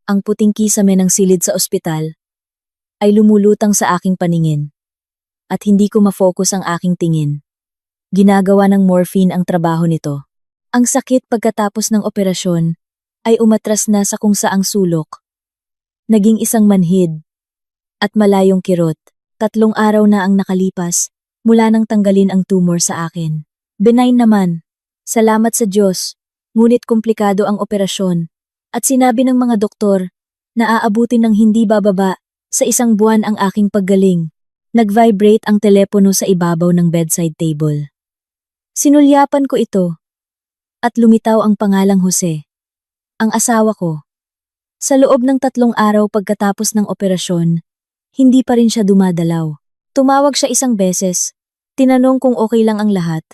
Ang puting kisame ng silid sa ospital ay lumulutang sa aking paningin at hindi ko mafocus ang aking tingin. Ginagawa ng morphine ang trabaho nito. Ang sakit pagkatapos ng operasyon ay umatras na sa kung saang sulok. Naging isang manhid at malayong kirot. 3 araw na ang nakalipas mula nang tanggalin ang tumor sa akin. Benign naman. Salamat sa Diyos. Ngunit komplikado ang operasyon at sinabi ng mga doktor na aabutin ng hindi bababa sa 1 buwan ang aking paggaling. Nag-vibrate ang telepono sa ibabaw ng bedside table. Sinulyapan ko ito at lumitaw ang pangalang Jose, ang asawa ko. Sa loob ng 3 araw pagkatapos ng operasyon, hindi pa rin siya dumadalaw. Tumawag siya 1 beses, tinanong kung okay lang ang lahat,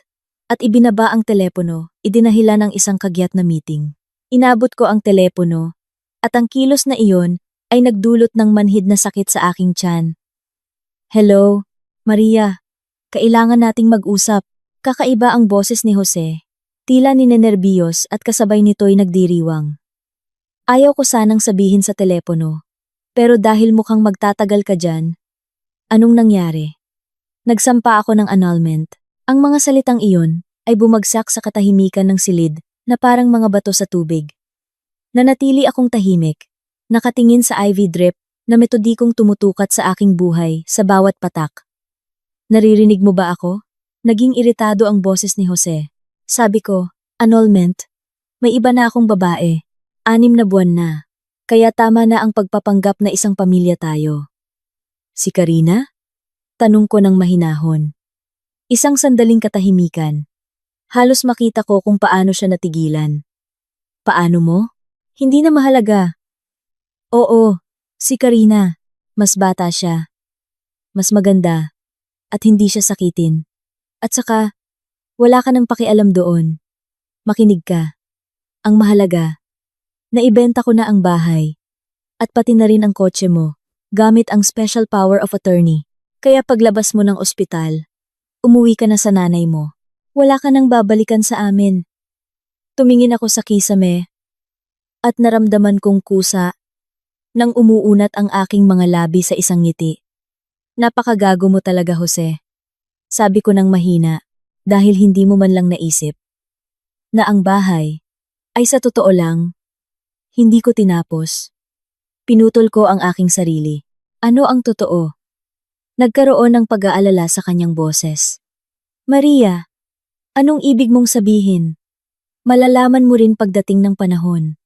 at ibinaba ang telepono, idinahilan ng isang kagyat na meeting. Inabot ko ang telepono, at ang kilos na iyon ay nagdulot ng manhid na sakit sa aking tiyan. Hello, Maria. Kailangan nating mag-usap. Kakaiba ang boses ni Jose. Tila ninenerbiyos at kasabay nito'y nagdiriwang. Ayaw ko sanang sabihin sa telepono. Pero dahil mukhang magtatagal ka dyan, anong nangyari? Nagsampa ako ng annulment. Ang mga salitang iyon ay bumagsak sa katahimikan ng silid na parang mga bato sa tubig. Nanatili akong tahimik, nakatingin sa IV drip na metodikong tumutukat sa aking buhay sa bawat patak. Naririnig mo ba ako? Naging iritado ang boses ni Jose. Sabi ko, annulment. May iba na akong babae. 6 na buwan na. Kaya tama na ang pagpapanggap na isang pamilya tayo. Si Karina? Tanong ko ng mahinahon. Isang sandaling katahimikan. Halos makita ko kung paano siya natigilan. Paano mo? Hindi na mahalaga. Oo, si Karina. Mas bata siya. Mas maganda. At hindi siya sakitin. At saka, wala ka nang pakialam doon. Makinig ka. Ang mahalaga, naibenta ko na ang bahay. At pati na rin ang kotse mo, gamit ang special power of attorney. Kaya paglabas mo ng ospital, umuwi ka na sa nanay mo. Wala ka nang babalikan sa amin. Tumingin ako sa kisame at naramdaman kong kusa nang umuunat ang aking mga labi sa isang ngiti. Napakagago mo talaga, Jose. Sabi ko ng mahina dahil hindi mo man lang naisip na ang bahay ay sa totoo lang, hindi ko tinapos. Pinutol ko ang aking sarili. Ano ang totoo? Nagkaroon ng pag-aalala sa kanyang boses. Maria, anong ibig mong sabihin? Malalaman mo rin pagdating ng panahon.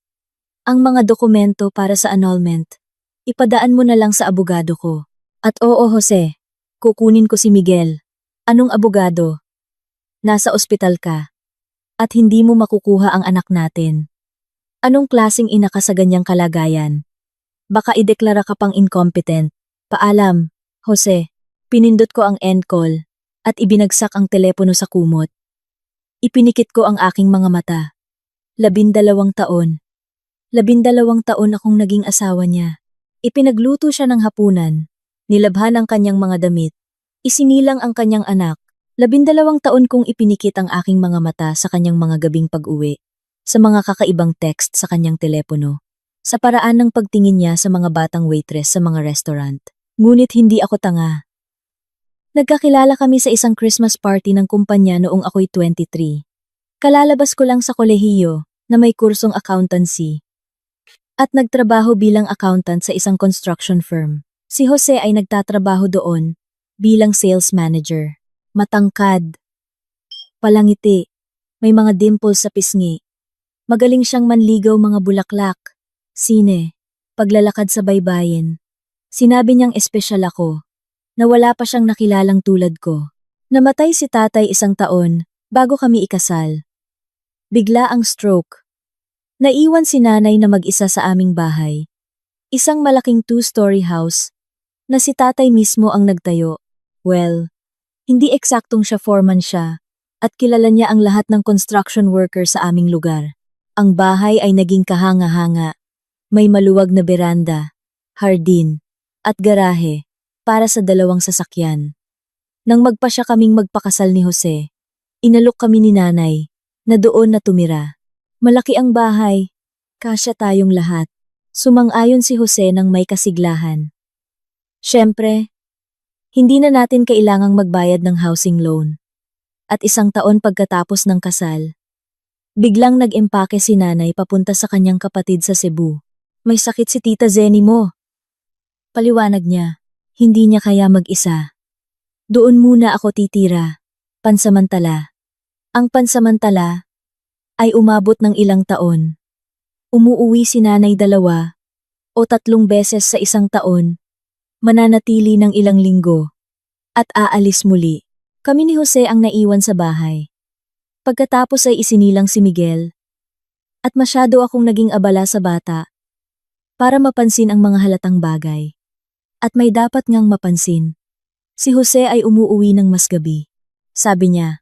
Ang mga dokumento para sa annulment, ipadaan mo na lang sa abogado ko. At oo, Jose, kukunin ko si Miguel. Anong abogado? Nasa ospital ka. At hindi mo makukuha ang anak natin. Anong klaseng ina ka sa ganyang kalagayan? Baka ideklara ka pang incompetent. Paalam, Jose. Pinindot ko ang end call at ibinagsak ang telepono sa kumot. Ipinikit ko ang aking mga mata. 12 taon. 12 taon akong naging asawa niya. Ipinagluto siya ng hapunan. Nilabhan ang kanyang mga damit. Isinilang ang kanyang anak. 12 taon kong ipinikit ang aking mga mata sa kanyang mga gabing pag-uwi. Sa mga kakaibang text sa kanyang telepono. Sa paraan ng pagtingin niya sa mga batang waitress sa mga restaurant. Ngunit hindi ako tanga. Nagkakilala kami sa isang Christmas party ng kumpanya noong ako'y 23. Kalalabas ko lang sa kolehiyo na may kursong accountancy. At nagtrabaho bilang accountant sa isang construction firm. Si Jose ay nagtatrabaho doon bilang sales manager. Matangkad. Palangiti. May mga dimples sa pisngi. Magaling siyang manligaw mga bulaklak. Sine, paglalakad sa baybayin. Sinabi niyang espesyal ako, na wala pa siyang nakilalang tulad ko. Namatay si tatay 1 taon bago kami ikasal. Bigla ang stroke. Naiwan si nanay na mag-isa sa aming bahay. Isang malaking 2-story house na si tatay mismo ang nagtayo. Well, hindi eksaktong siya foreman siya at kilala niya ang lahat ng construction worker sa aming lugar. Ang bahay ay naging kahanga-hanga. May maluwag na beranda, hardin, at garahe para sa 2 sasakyan. Nang magpasya kaming magpakasal ni Jose, inalok kami ni nanay na doon na tumira. Malaki ang bahay, kasya tayong lahat. Sumang-ayon si Jose ng may kasiglahan. Siyempre, hindi na natin kailangang magbayad ng housing loan. At 1 taon pagkatapos ng kasal, biglang nag-impake si nanay papunta sa kanyang kapatid sa Cebu. May sakit si Tita Zenny mo. Paliwanag niya, hindi niya kaya mag-isa. Doon muna ako titira, pansamantala. Ang pansamantala ay umabot ng ilang taon. Umuuwi si nanay 2 o 3 beses sa 1 taon, mananatili ng ilang linggo, at aalis muli. Kami ni Jose ang naiwan sa bahay. Pagkatapos ay isinilang si Miguel, at masyado akong naging abala sa bata para mapansin ang mga halatang bagay. At may dapat ngang mapansin. Si Jose ay umuuwi ng mas gabi. Sabi niya,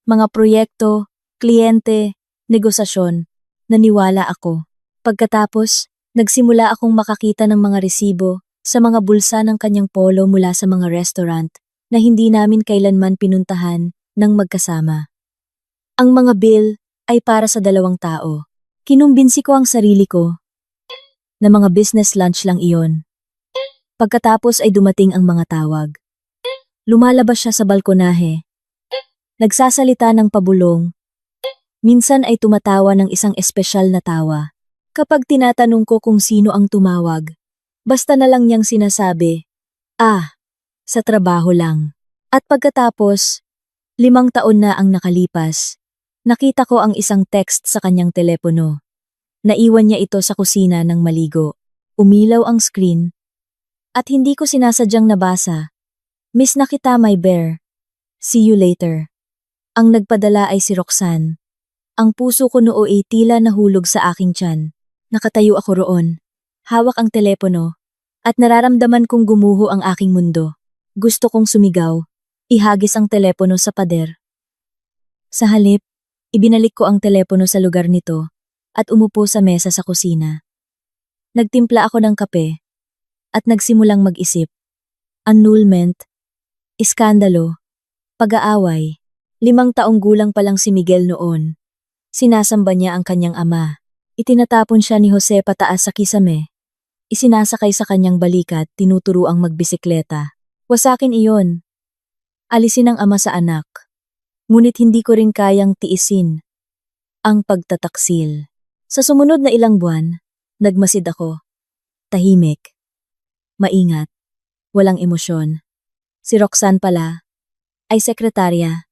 mga proyekto, kliyente, negosasyon, naniwala ako. Pagkatapos, nagsimula akong makakita ng mga resibo sa mga bulsa ng kanyang polo mula sa mga restaurant na hindi namin kailanman pinuntahan ng magkasama. Ang mga bill ay para sa 2 tao. Kinumbinsi ko ang sarili ko na mga business lunch lang iyon. Pagkatapos ay dumating ang mga tawag. Lumalabas siya sa balkonahe. Nagsasalita ng pabulong. Minsan ay tumatawa ng isang espesyal na tawa. Kapag tinatanong ko kung sino ang tumawag, basta na lang niyang sinasabi, sa trabaho lang. At pagkatapos, 5 taon na ang nakalipas, nakita ko ang isang text sa kanyang telepono. Naiwan niya ito sa kusina ng maligo. Umilaw ang screen, at hindi ko sinasadyang nabasa. Miss na kita, my bear. See you later. Ang nagpadala ay si Roxanne. Ang puso ko noo ay tila nahulog sa aking tiyan. Nakatayo ako roon, hawak ang telepono, at nararamdaman kong gumuho ang aking mundo. Gusto kong sumigaw, ihagis ang telepono sa pader. Sa halip, ibinalik ko ang telepono sa lugar nito at umupo sa mesa sa kusina. Nagtimpla ako ng kape at nagsimulang mag-isip. Annulment, iskandalo, pag-aaway. 5 taong gulang pa lang si Miguel noon. Sinasamba niya ang kanyang ama. Itinatapon siya ni Jose pataas sa kisame. Isinasakay sa kanyang balikat, tinuturuang magbisikleta. Wasakin iyon. Alisin ang ama sa anak. Ngunit hindi ko rin kayang tiisin ang pagtataksil. Sa sumunod na ilang buwan, nagmasid ako. Tahimik. Maingat. Walang emosyon. Si Roxanne pala ay sekretarya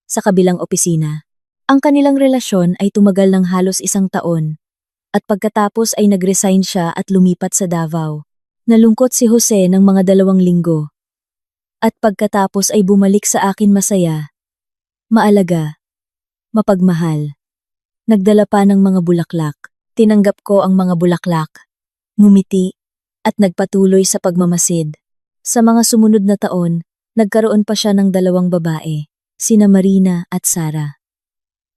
sa kabilang opisina. Ang kanilang relasyon ay tumagal ng halos 1 taon. At pagkatapos ay nag-resign siya at lumipat sa Davao. Nalungkot si Jose ng mga 2 linggo. At pagkatapos ay bumalik sa akin masaya, maalaga, mapagmahal. Nagdala pa ng mga bulaklak. Tinanggap ko ang mga bulaklak, ngumiti, at nagpatuloy sa pagmamasid. Sa mga sumunod na taon, nagkaroon pa siya ng 2 babae, sina Marina at Sara.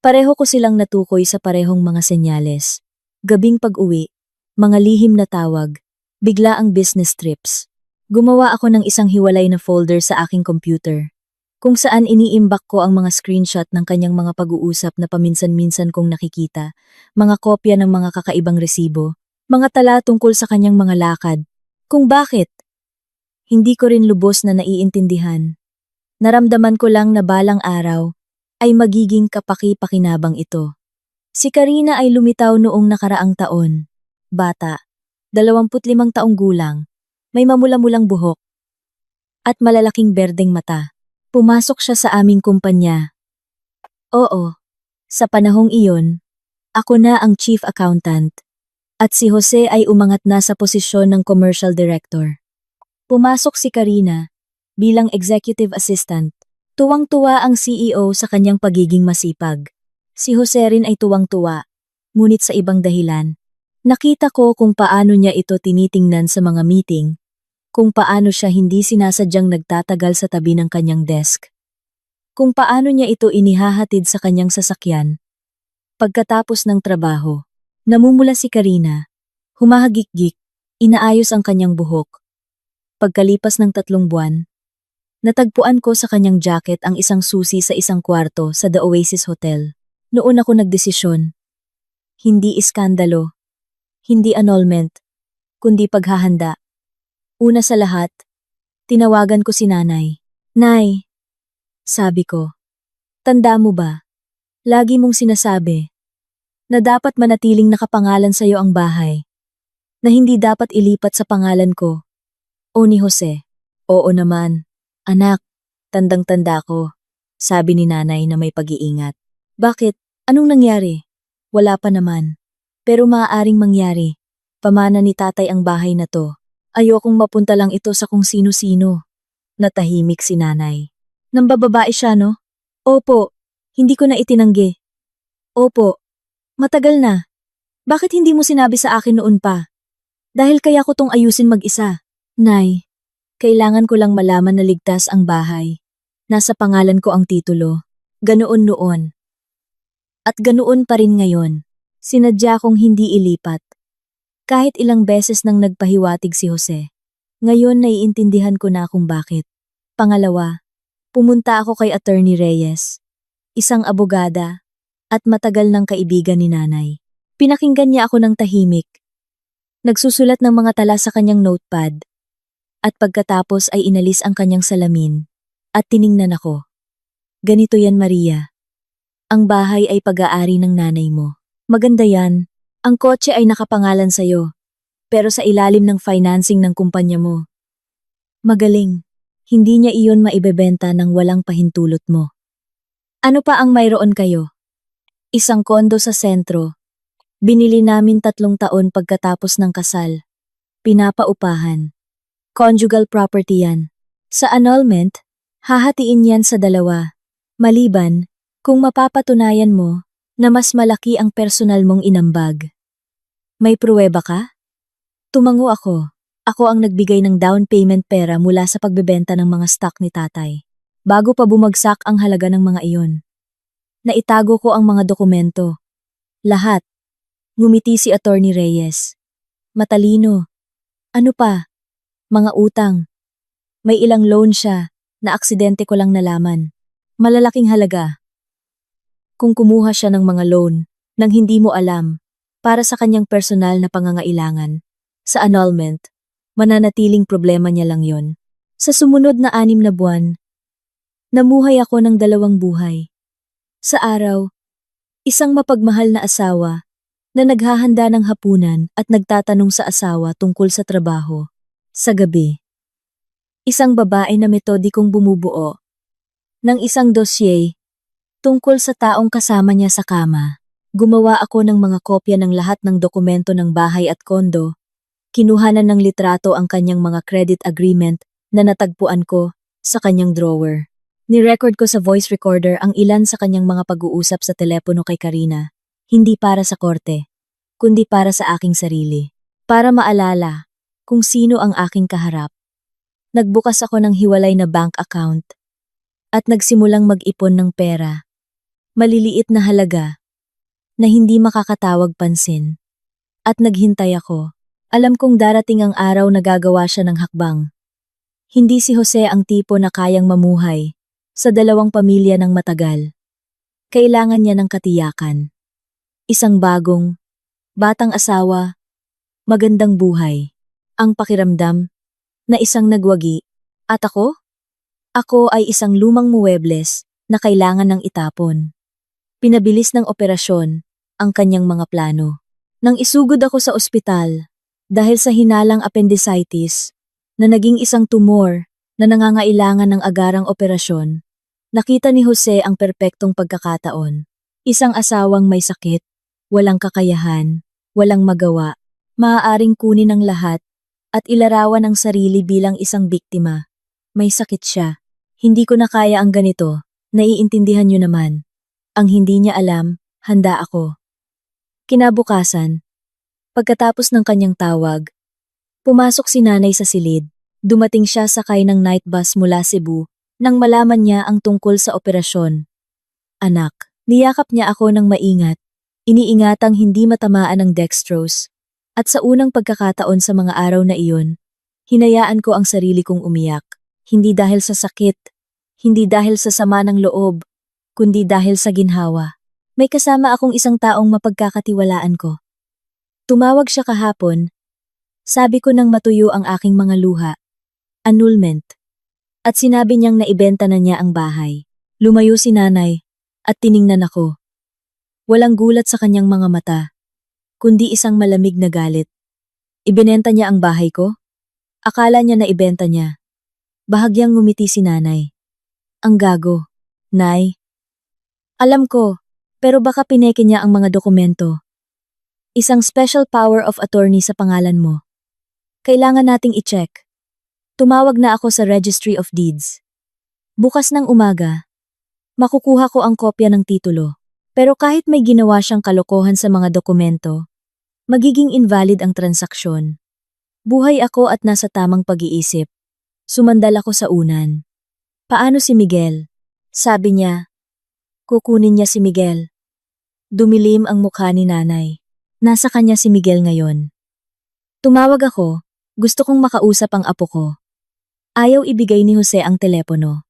Pareho ko silang natukoy sa parehong mga senyales. Gabing pag-uwi, mga lihim na tawag, bigla ang business trips. Gumawa ako ng isang hiwalay na folder sa aking computer, kung saan iniimbak ko ang mga screenshot ng kanyang mga pag-uusap na paminsan-minsan kong nakikita, mga kopya ng mga kakaibang resibo, mga tala tungkol sa kanyang mga lakad. Kung bakit? Hindi ko rin lubos na naiintindihan. Naramdaman ko lang na balang araw ay magiging kapaki-pakinabang ito. Si Karina ay lumitaw noong nakaraang taon. Bata, 25 taong gulang, may mamula-mulang buhok, at malalaking berdeng mata. Pumasok siya sa aming kumpanya. Oo, sa panahong iyon, ako na ang chief accountant, at si Jose ay umangat na sa posisyon ng commercial director. Pumasok si Karina bilang executive assistant. Tuwang-tuwa ang CEO sa kanyang pagiging masipag. Si Jose rin ay tuwang-tuwa, ngunit sa ibang dahilan. Nakita ko kung paano niya ito tinitingnan sa mga meeting, kung paano siya hindi sinasadyang nagtatagal sa tabi ng kanyang desk, kung paano niya ito inihahatid sa kanyang sasakyan. Pagkatapos ng trabaho, namumula si Karina, humahagik-gik, inaayos ang kanyang buhok. Pagkalipas ng 3 buwan, natagpuan ko sa kanyang jacket ang isang susi sa isang kwarto sa The Oasis Hotel. Noon ako nagdesisyon. Hindi iskandalo, hindi annulment, kundi paghahanda. Una sa lahat, tinawagan ko si nanay. Nay, sabi ko, tanda mo ba? Lagi mong sinasabi na dapat manatiling nakapangalan sa'yo ang bahay, na hindi dapat ilipat sa pangalan ko o ni Jose. Oo naman, anak, tandang-tanda ko, sabi ni nanay na may pag-iingat. Bakit? Anong nangyari? Wala pa naman. Pero maaaring mangyari. Pamana ni tatay ang bahay na to. Ayokong mapunta lang ito sa kung sino-sino. Natahimik si nanay. Nambababae siya, no? Opo, hindi ko na itinanggi. Opo, matagal na. Bakit hindi mo sinabi sa akin noon pa? Dahil kaya ko tong ayusin mag-isa. Nay, kailangan ko lang malaman na ligtas ang bahay. Nasa pangalan ko ang titulo. Ganoon noon. At ganoon pa rin ngayon. Sinadya kong hindi ilipat. Kahit ilang beses nang nagpahiwatig si Jose. Ngayon naiintindihan ko na kung bakit. Pangalawa, pumunta ako kay Attorney Reyes. Isang abogada at matagal ng kaibigan ni nanay. Pinakinggan niya ako ng tahimik. Nagsusulat ng mga tala sa kanyang notepad. At pagkatapos ay inalis ang kanyang salamin. At tiningnan ako. Ganito yan, Maria. Ang bahay ay pag-aari ng nanay mo. Maganda yan. Ang kotse ay nakapangalan sa'yo. Pero sa ilalim ng financing ng kumpanya mo. Magaling. Hindi niya iyon maibebenta ng walang pahintulot mo. Ano pa ang mayroon kayo? Isang kondo sa sentro. Binili namin 3 taon pagkatapos ng kasal. Pinapaupahan. Conjugal property yan. Sa annulment, hahatiin yan sa 2. Maliban, kung mapapatunayan mo na mas malaki ang personal mong inambag. May pruweba ka? Tumango ako. Ako ang nagbigay ng down payment pera mula sa pagbebenta ng mga stock ni tatay. Bago pa bumagsak ang halaga ng mga iyon. Naitago ko ang mga dokumento. Lahat. Ngumiti si Attorney Reyes. Matalino. Ano pa? Mga utang. May ilang loan siya na aksidente ko lang nalaman. Malalaking halaga. Kung kumuha siya ng mga loan nang hindi mo alam para sa kanyang personal na pangangailangan, sa annulment, mananatiling problema niya lang yon. Sa sumunod na 6 na buwan, namuhay ako ng 2 buhay. Sa araw, isang mapagmahal na asawa na naghahanda ng hapunan at nagtatanong sa asawa tungkol sa trabaho. Sa gabi, isang babae na metodikong bumubuo ng isang dosye tungkol sa taong kasama niya sa kama. Gumawa ako ng mga kopya ng lahat ng dokumento ng bahay at kondo. Kinuhanan ng litrato ang kanyang mga credit agreement na natagpuan ko sa kanyang drawer. Ni-record ko sa voice recorder ang ilan sa kanyang mga pag-uusap sa telepono kay Karina. Hindi para sa korte, kundi para sa aking sarili. Para maalala kung sino ang aking kaharap. Nagbukas ako ng hiwalay na bank account at nagsimulang mag-ipon ng pera. Maliliit na halaga na hindi makakatawag pansin. At naghintay ako. Alam kong darating ang araw na gagawa siya ng hakbang. Hindi si Jose ang tipo na kayang mamuhay sa 2 pamilya ng matagal. Kailangan niya ng katiyakan. Isang bagong, batang asawa, magandang buhay. Ang pakiramdam na isang nagwagi. At ako? Ako ay isang lumang muwebles na kailangan ng itapon. Pinabilis ng operasyon ang kanyang mga plano. Nang isugod ako sa ospital dahil sa hinalang appendicitis na naging isang tumor na nangangailangan ng agarang operasyon, nakita ni Jose ang perpektong pagkakataon. Isang asawang may sakit, walang kakayahan, walang magawa, maaaring kunin ang lahat at ilarawan ang sarili bilang isang biktima. May sakit siya. Hindi ko na kaya ang ganito. Naiintindihan niyo naman. Ang hindi niya alam, handa ako. Kinabukasan, pagkatapos ng kanyang tawag, pumasok si nanay sa silid. Dumating siya sakay ng night bus mula Cebu nang malaman niya ang tungkol sa operasyon. Anak, niyakap niya ako ng maingat. Iniingatang hindi matamaan ng dextrose. At sa unang pagkakataon sa mga araw na iyon, hinayaan ko ang sarili kong umiyak. Hindi dahil sa sakit, hindi dahil sa sama ng loob, kundi dahil sa ginhawa. May kasama akong isang taong mapagkakatiwalaan ko. Tumawag siya kahapon Sabi ko nang matuyo ang aking mga luha. Annulment. At sinabi niyang naibenta na niya ang bahay. Lumayo si nanay at tiningnan ako. Walang gulat sa kanyang mga mata, kundi isang malamig na galit. Ibinenta niya ang bahay ko? Akala niya na ibenta niya. Bahagyang ngumiti si nanay. Ang gago. Nay. Alam ko, pero baka pineke niya ang mga dokumento. Isang special power of attorney sa pangalan mo. Kailangan nating i-check. Tumawag na ako sa Registry of Deeds. Bukas ng umaga, makukuha ko ang kopya ng titulo. Pero kahit may ginawa siyang kalokohan sa mga dokumento, magiging invalid ang transaksyon. Buhay ako at nasa tamang pag-iisip. Sumandal ako sa unan. Paano si Miguel? Sabi niya. Kukunin niya si Miguel. Dumilim ang mukha ni nanay. Nasa kanya si Miguel ngayon. Tumawag ako. Gusto kong makausap ang apo ko. Ayaw ibigay ni Jose ang telepono.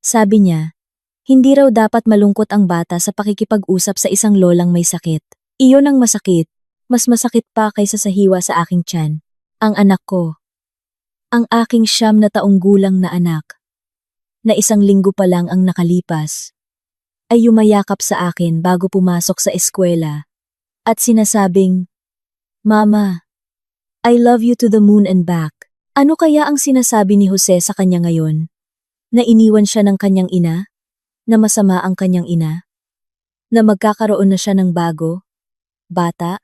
Sabi niya, hindi raw dapat malungkot ang bata sa pakikipag-usap sa isang lolang may sakit. Iyon ang masakit. Mas masakit pa kaysa sa hiwa sa aking tiyan. Ang anak ko. Ang aking 9 na taong gulang na anak. Na 1 linggo pa lang ang nakalipas. Ay yumayakap sa akin bago pumasok sa eskwela. At sinasabing, Mama, I love you to the moon and back. Ano kaya ang sinasabi ni Jose sa kanya ngayon? Na iniwan siya ng kanyang ina? Na masama ang kanyang ina? Na magkakaroon na siya ng bago? Bata?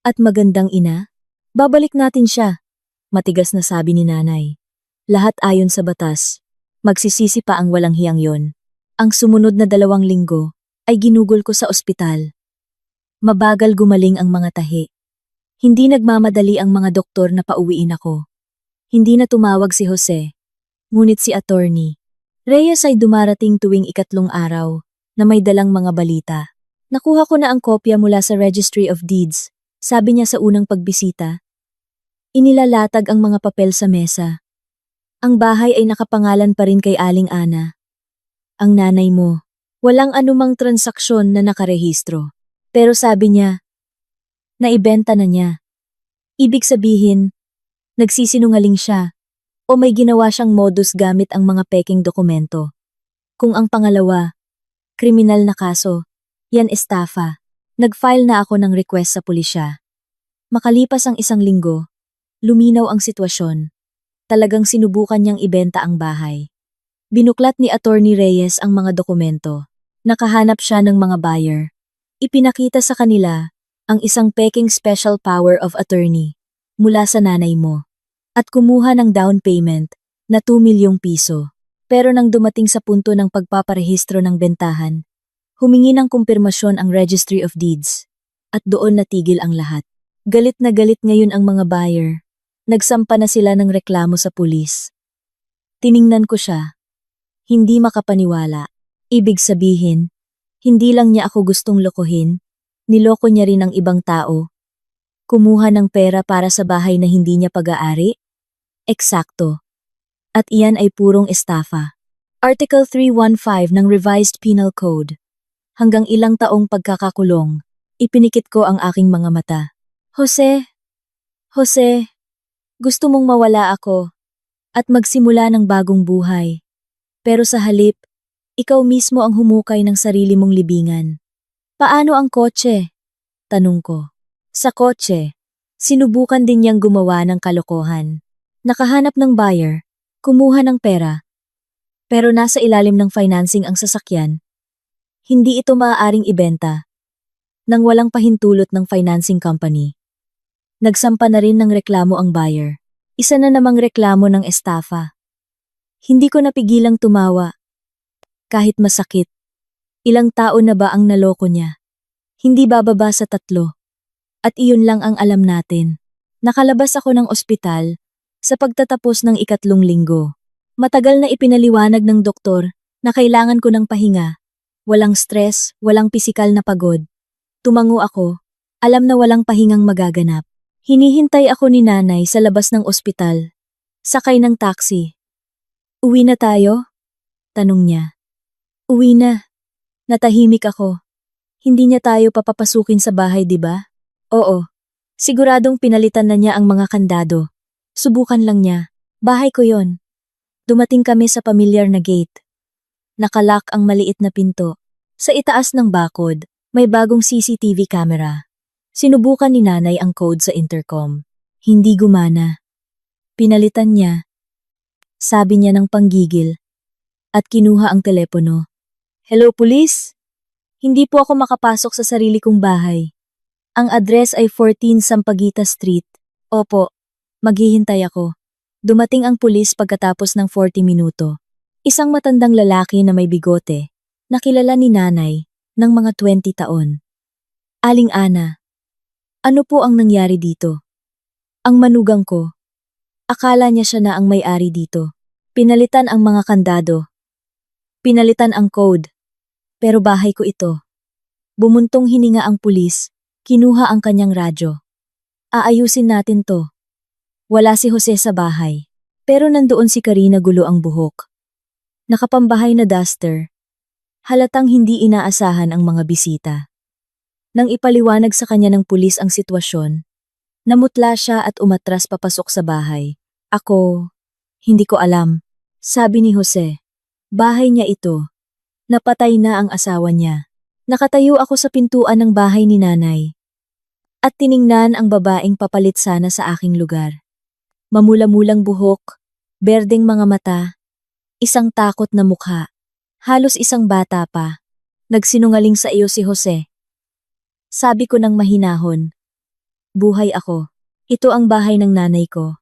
At magandang ina? Babalik natin siya, matigas na sabi ni nanay. Lahat ayon sa batas. Magsisisi pa ang walang hiyang yon. Ang sumunod na 2 linggo ay ginugol ko sa ospital. Mabagal gumaling ang mga tahi. Hindi nagmamadali ang mga doktor na pauwiin ako. Hindi na tumawag si Jose. Ngunit si attorney Reyes ay dumarating tuwing 3 araw na may dalang mga balita. Nakuha ko na ang kopya mula sa Registry of Deeds, sabi niya sa unang pagbisita. Inilalatag ang mga papel sa mesa. Ang bahay ay nakapangalan pa rin kay Aling Ana. Ang nanay mo, walang anumang transaksyon na nakarehistro. Pero sabi niya, naibenta na niya. Ibig sabihin, nagsisinungaling siya o may ginawa siyang modus gamit ang mga peking dokumento. Kung ang pangalawa, kriminal na kaso, yan estafa. Nag-file na ako ng request sa pulisya. Makalipas ang 1 linggo, luminaw ang sitwasyon. Talagang sinubukan niyang ibenta ang bahay. Binuklat ni Attorney Reyes ang mga dokumento. Nakahanap siya ng mga buyer. Ipinakita sa kanila ang isang peking special power of attorney mula sa nanay mo at kumuha ng down payment na 2 milyong piso. Pero nang dumating sa punto ng pagpaparehistro ng bentahan, humingi ng kumpirmasyon ang Registry of Deeds at doon natigil ang lahat. Galit na galit ngayon ang mga buyer. Nagsampa na sila ng reklamo sa pulis. Tiningnan ko siya. Hindi makapaniwala. Ibig sabihin, hindi lang niya ako gustong lokohin, niloko niya rin ang ibang tao. Kumuha ng pera para sa bahay na hindi niya pag-aari? Eksakto. At iyan ay purong estafa. Article 315 ng Revised Penal Code. Hanggang ilang taong pagkakakulong, ipinikit ko ang aking mga mata. Jose, gusto mong mawala ako at magsimula ng bagong buhay. Pero sa halip, ikaw mismo ang humukay ng sarili mong libingan. Paano ang kotse? Tanong ko. Sa kotse, sinubukan din niyang gumawa ng kalokohan. Nakahanap ng buyer, kumuha ng pera. Pero nasa ilalim ng financing ang sasakyan. Hindi ito maaaring ibenta. Nang walang pahintulot ng financing company. Nagsampa na rin ng reklamo ang buyer. Isa na namang reklamo ng estafa. Hindi ko napigilang tumawa. Kahit masakit. Ilang taon na ba ang naloko niya? Hindi bababa sa 3. At iyon lang ang alam natin. Nakalabas ako ng ospital sa pagtatapos ng 3 linggo. Matagal na ipinaliwanag ng doktor na kailangan ko ng pahinga. Walang stress, walang pisikal na pagod. Tumango ako. Alam na walang pahingang magaganap. Hinihintay ako ni nanay sa labas ng ospital. Sakay ng taxi. Uwi na tayo? Tanong niya. Uwi na. Natahimik ako. Hindi niya tayo papapasukin sa bahay, di ba? Oo. Siguradong pinalitan na niya ang mga kandado. Subukan lang niya. Bahay ko yon. Dumating kami sa pamilyar na gate. Nakalock ang maliit na pinto. Sa itaas ng bakod, may bagong CCTV camera. Sinubukan ni nanay ang code sa intercom. Hindi gumana. Pinalitan niya. Sabi niya ng panggigil. At kinuha ang telepono. Hello, police? Hindi po ako makapasok sa sarili kong bahay. Ang address ay 14 Sampaguita Street. Opo, maghihintay ako. Dumating ang pulis pagkatapos ng 40 minuto. Isang matandang lalaki na may bigote, nakilala ni nanay, ng mga 20 taon. Aling Ana, ano po ang nangyari dito? Ang manugang ko. Akala niya siya na ang may-ari dito. Pinalitan ang mga kandado. Pinalitan ang code. Pero bahay ko ito. Bumuntong hininga ang pulis. Kinuha ang kanyang radyo. Aayusin natin to. Wala si Jose sa bahay. Pero nandoon si Karina gulo ang buhok. Nakapambahay na duster. Halatang hindi inaasahan ang mga bisita. Nang ipaliwanag sa kanya ng pulis ang sitwasyon, namutla siya at umatras papasok sa bahay. Ako, hindi ko alam. Sabi ni Jose, bahay niya ito. Napatay na ang asawa niya. Nakatayo ako sa pintuan ng bahay ni nanay. At tiningnan ang babaeng papalit sana sa aking lugar. Mamula-mulang buhok, berdeng mga mata, isang takot na mukha, halos isang bata pa. Nagsinungaling sa iyo si Jose. Sabi ko ng mahinahon. Buhay ako. Ito ang bahay ng nanay ko.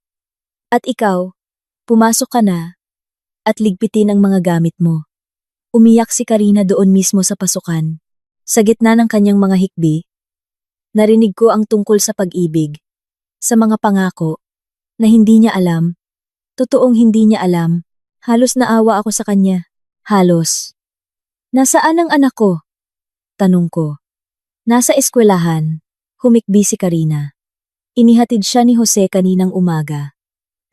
At ikaw, pumasok ka na at ligpitin ang mga gamit mo. Umiyak si Karina doon mismo sa pasukan. Sa gitna ng kanyang mga hikbi, narinig ko ang tungkol sa pag-ibig, sa mga pangako, na hindi niya alam, totoong hindi niya alam, halos naawa ako sa kanya, halos. Nasaan ang anak ko? Tanong ko. Nasa eskwelahan, humikbi si Karina. Inihatid siya ni Jose kaninang umaga.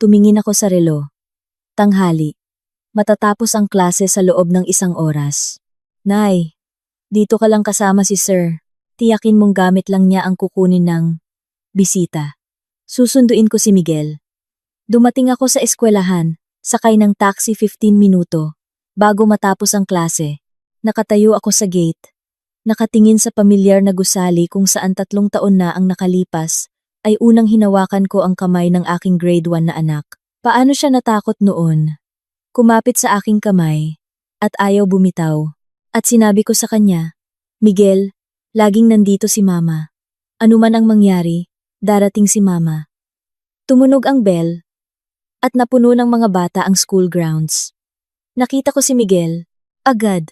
Tumingin ako sa relo. Tanghali. Matatapos ang klase sa loob ng 1 oras. Nay, dito ka lang kasama si Sir. Tiyakin mong gamit lang niya ang kukunin ng bisita. Susunduin ko si Miguel. Dumating ako sa eskwelahan, sakay ng taxi 15 minuto. Bago matapos ang klase, nakatayo ako sa gate. Nakatingin sa pamilyar na gusali kung saan 3 taon na ang nakalipas, ay unang hinawakan ko ang kamay ng aking grade 1 na anak. Paano siya natakot noon? Kumapit sa aking kamay, at ayaw bumitaw. At sinabi ko sa kanya, Miguel, laging nandito si Mama. Ano man ang mangyari, darating si Mama. Tumunog ang bell, at napuno ng mga bata ang school grounds. Nakita ko si Miguel, agad.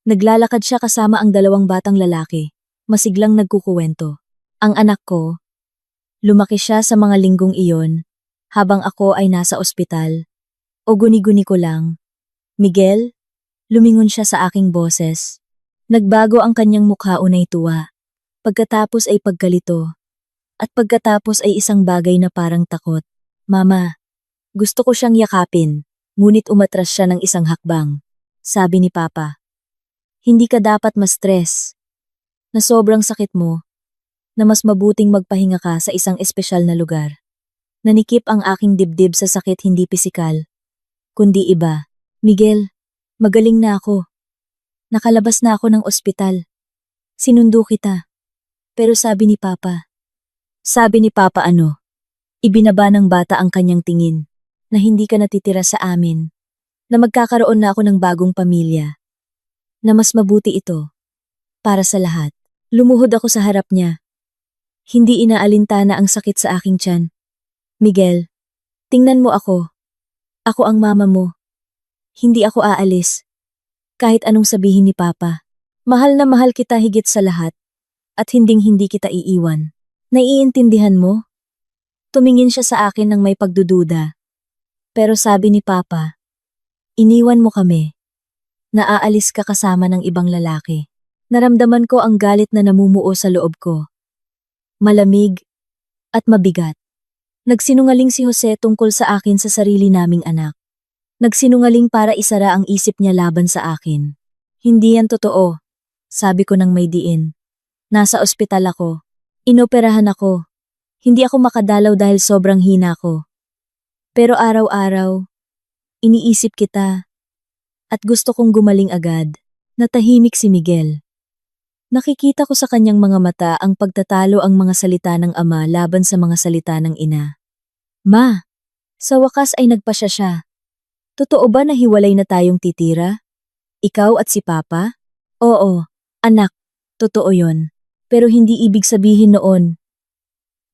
Naglalakad siya kasama ang 2 batang lalaki, masiglang nagkukuwento. Ang anak ko, lumaki siya sa mga linggong iyon, habang ako ay nasa ospital. O guni-guni ko lang. Miguel, lumingon siya sa aking boses. Nagbago ang kanyang mukha unay tuwa. Pagkatapos ay pagkalito. At pagkatapos ay isang bagay na parang takot. Mama, gusto ko siyang yakapin, ngunit umatras siya ng 1 hakbang. Sabi ni Papa, hindi ka dapat ma-stress. Na sobrang sakit mo, na mas mabuting magpahinga ka sa isang espesyal na lugar. Nanikip ang aking dibdib sa sakit hindi pisikal, kundi iba. Miguel, magaling na ako. Nakalabas na ako ng ospital. Sinundo kita. Pero sabi ni Papa ano? Ibinaba ng bata ang kanyang tingin, na hindi ka natitira sa amin, na magkakaroon na ako ng bagong pamilya, na mas mabuti ito, para sa lahat. Lumuhod ako sa harap niya. Hindi inaalintana ang sakit sa aking tiyan. Miguel, tingnan mo ako. Ako ang mama mo. Hindi ako aalis. Kahit anong sabihin ni Papa. Mahal na mahal kita higit sa lahat. At hinding-hindi kita iiwan. Naiintindihan mo? Tumingin siya sa akin ng may pagdududa. Pero sabi ni Papa, iniwan mo kami. Naaalis ka kasama ng ibang lalaki. Naramdaman ko ang galit na namumuo sa loob ko. Malamig at mabigat. Nagsinungaling si Jose tungkol sa akin sa sarili naming anak. Nagsinungaling para isara ang isip niya laban sa akin. Hindi yan totoo, sabi ko ng may diin. Nasa ospital ako. Inoperahan ako. Hindi ako makadalaw dahil sobrang hina ko. Pero araw-araw, iniisip kita at gusto kong gumaling agad. Natahimik si Miguel. Nakikita ko sa kanyang mga mata ang pagtatalo ang mga salita ng ama laban sa mga salita ng ina. Ma, sa wakas ay nagpasya siya. Totoo ba na hiwalay na tayong titira? Ikaw at si Papa? Oo, anak, totoo yon. Pero hindi ibig sabihin noon.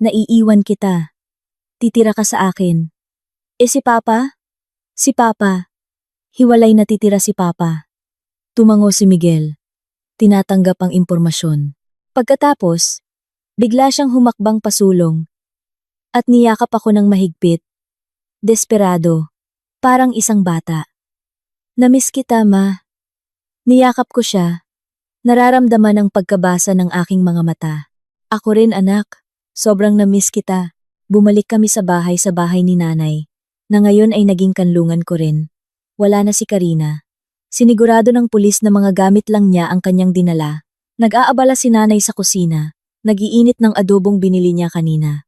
Naiiwan kita. Titira ka sa akin. Si Papa? Si Papa. Hiwalay na titira si Papa. Tumango si Miguel. Tinatanggap ang impormasyon. Pagkatapos, bigla siyang humakbang pasulong. At niyakap ako ng mahigpit. Desperado. Parang isang bata. Namiss kita, ma. Niyakap ko siya. Nararamdaman ang pagkabasa ng aking mga mata. Ako rin, anak. Sobrang namiss kita. Bumalik kami sa bahay ni nanay. Na ngayon ay naging kanlungan ko rin. Wala na si Karina. Sinigurado ng pulis na mga gamit lang niya ang kanyang dinala. Nag-aabala si nanay sa kusina. Nag-iinit ng adobong binili niya kanina.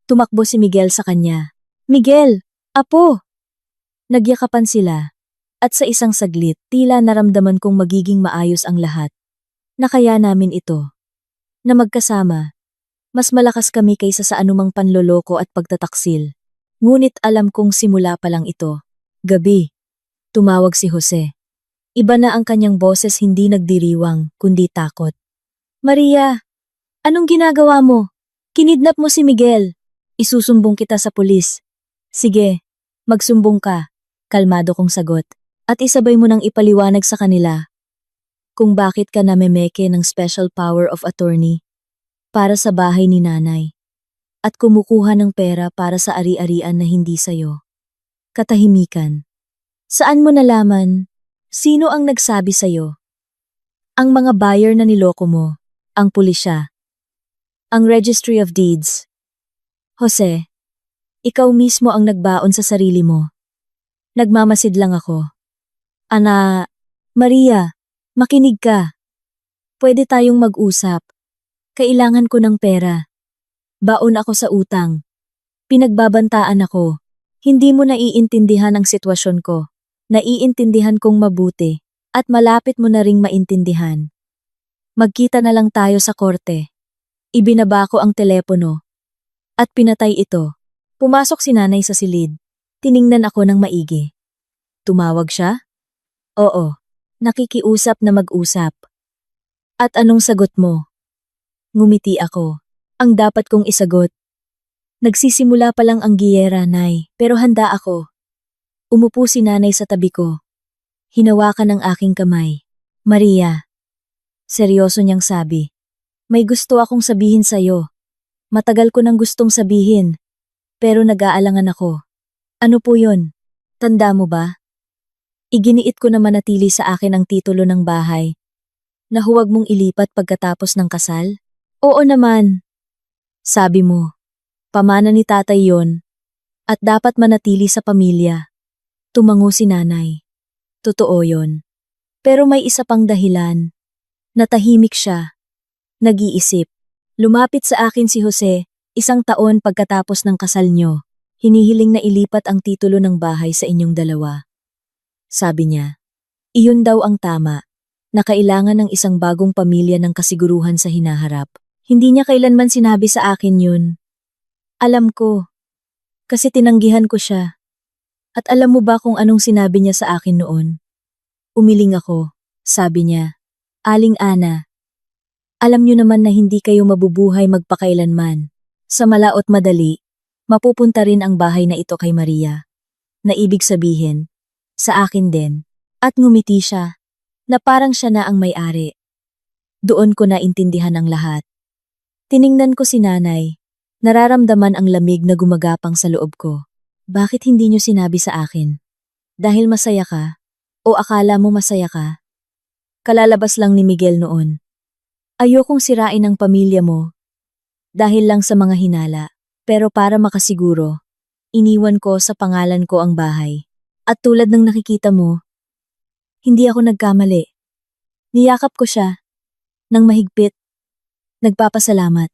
Tumakbo si Miguel sa kanya. Miguel! Apo! Nagyakapan sila. At sa isang saglit, tila naramdaman kong magiging maayos ang lahat. Nakaya namin ito. Na magkasama. Mas malakas kami kaysa sa anumang panloloko at pagtataksil. Ngunit alam kong simula pa lang ito. Gabi. Tumawag si Jose. Iba na ang kanyang boses, hindi nagdiriwang, kundi takot. Maria, anong ginagawa mo? Kinidnap mo si Miguel. Isusumbong kita sa pulis. Sige, magsumbong ka. Kalmado kong sagot. At isabay mo nang ipaliwanag sa kanila kung bakit ka namemeke ng special power of attorney para sa bahay ni nanay at kumukuha ng pera para sa ari-arian na hindi sayo. Katahimikan. Saan mo nalaman? Sino ang nagsabi sayo? Ang mga buyer na niloko mo, ang pulisya, ang Registry of Deeds. Jose, ikaw mismo ang nagbaon sa sarili mo. Nagmamasid lang ako. Maria, makinig ka. Pwede tayong mag-usap. Kailangan ko ng pera. Baon ako sa utang. Pinagbabantaan ako. Hindi mo naiintindihan ang sitwasyon ko. Naiintindihan kong mabuti. At malapit mo na ring maintindihan. Magkita na lang tayo sa korte. Ibinaba ko ang telepono. At pinatay ito. Pumasok si nanay sa silid. Tiningnan ako ng maigi. Tumawag siya? Oo. Nakikiusap na mag-usap. At anong sagot mo? Ngumiti ako. Ang dapat kong isagot. Nagsisimula pa lang ang giyera, Nay, pero handa ako. Umupo si nanay sa tabi ko. Hinawakan ang aking kamay. Maria. Seryoso niyang sabi. May gusto akong sabihin sa'yo. Matagal ko nang gustong sabihin. Pero nag-aalangan ako. Ano po yun? Tanda mo ba? Iginiit ko na manatili sa akin ang titulo ng bahay. Na huwag mong ilipat pagkatapos ng kasal? Oo naman. Sabi mo, pamana ni tatay yon. At dapat manatili sa pamilya. Tumango si nanay. Totoo yon. Pero may isa pang dahilan. Natahimik siya. Nag-iisip. Lumapit sa akin si Jose, 1 taon pagkatapos ng kasal nyo. Hinihiling na ilipat ang titulo ng bahay sa inyong dalawa. Sabi niya, iyon daw ang tama, na kailangan ng isang bagong pamilya ng kasiguruhan sa hinaharap. Hindi niya kailanman sinabi sa akin yun. Alam ko, kasi tinanggihan ko siya. At alam mo ba kung anong sinabi niya sa akin noon? Umiling ako, sabi niya, Aling Ana, alam niyo naman na hindi kayo mabubuhay magpakailanman. Sa malaot madali, mapupunta rin ang bahay na ito kay Maria. Na ibig sabihin, sa akin din. At ngumiti siya, na parang siya na ang may-ari. Doon ko na intindihan ang lahat. Tiningnan ko si nanay. Nararamdaman ang lamig na gumagapang sa loob ko. Bakit hindi niyo sinabi sa akin? Dahil masaya ka? O akala mo masaya ka? Kalalabas lang ni Miguel noon. Ayokong sirain ang pamilya mo. Dahil lang sa mga hinala. Pero para makasiguro, iniwan ko sa pangalan ko ang bahay. At tulad ng nakikita mo, hindi ako nagkamali. Niyakap ko siya, nang mahigpit. Nagpapasalamat.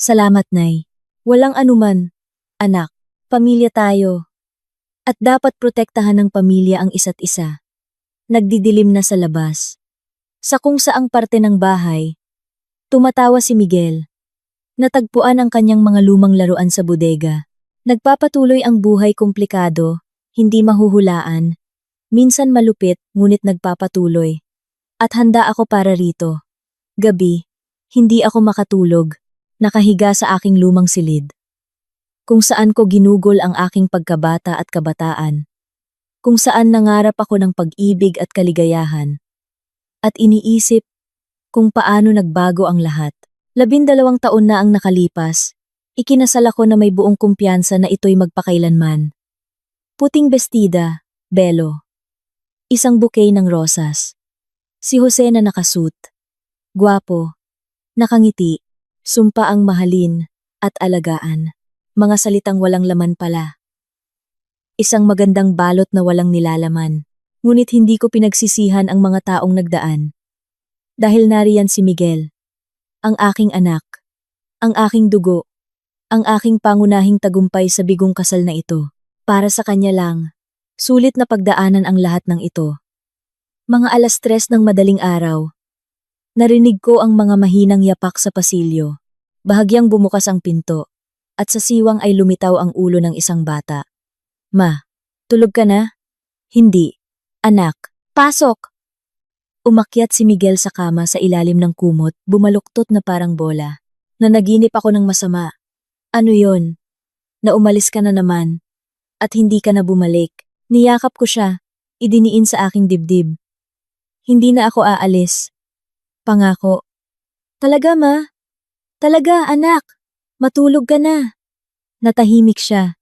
Salamat, Nay. Walang anuman. Anak, pamilya tayo. At dapat protektahan ng pamilya ang isa't isa. Nagdidilim na sa labas. Sa kung saang parte ng bahay, tumatawa si Miguel. Natagpuan ang kanyang mga lumang laruan sa bodega. Nagpapatuloy ang buhay komplikado, hindi mahuhulaan. Minsan malupit, ngunit nagpapatuloy. At handa ako para rito. Gabi, hindi ako makatulog. Nakahiga sa aking lumang silid. Kung saan ko ginugol ang aking pagkabata at kabataan. Kung saan nangarap ako ng pag-ibig at kaligayahan. At iniisip kung paano nagbago ang lahat. 12 taon na ang nakalipas. Ikinasal ako na may buong kumpiyansa na ito'y magpakailanman. Puting bestida, belo. Isang bouquet ng rosas. Si Jose na nakasuit. Gwapo. Nakangiti. Sumpa ang mahalin at alagaan. Mga salitang walang laman pala. Isang magandang balot na walang nilalaman. Ngunit hindi ko pinagsisihan ang mga taong nagdaan. Dahil nariyan si Miguel. Ang aking anak. Ang aking dugo. Ang aking pangunahing tagumpay sa bigong kasal na ito. Para sa kanya lang. Sulit na pagdaanan ang lahat ng ito. Mga 3:00 ng madaling araw. Narinig ko ang mga mahinang yapak sa pasilyo. Bahagyang bumukas ang pinto. At sa siwang ay lumitaw ang ulo ng isang bata. Ma, tulog ka na? Hindi. Anak, pasok! Umakyat si Miguel sa kama sa ilalim ng kumot, bumaluktot na parang bola. Nanaginip ako ng masama. Ano yon? Na umalis ka na naman. At hindi ka na bumalik. Niyakap ko siya. Idiniin sa aking dibdib. Hindi na ako aalis. Pangako. Talaga, ma? Talaga, anak. Matulog ka na. Natahimik siya.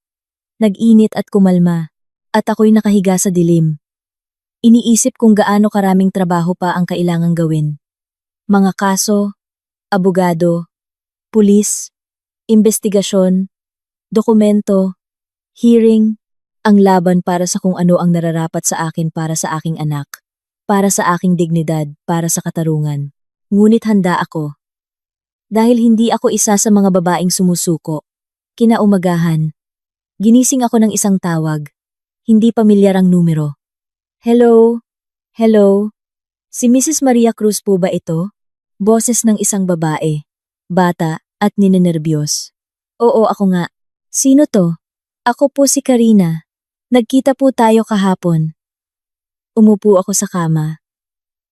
Nag-init at kumalma. At ako'y nakahiga sa dilim. Iniisip kung gaano karaming trabaho pa ang kailangang gawin. Mga kaso, abogado, pulis, investigasyon, dokumento, hearing, ang laban para sa kung ano ang nararapat sa akin para sa aking anak, para sa aking dignidad, para sa katarungan. Ngunit handa ako. Dahil hindi ako isa sa mga babaeng sumusuko. Kinaumagahan. Ginising ako ng isang tawag. Hindi pamilyar ang numero. Hello? Hello? Si Mrs. Maria Cruz po ba ito? Boses ng isang babae, bata at ninenerbiyos. Oo, ako nga. Sino to? Ako po si Karina. Nagkita po tayo kahapon. Umupo ako sa kama.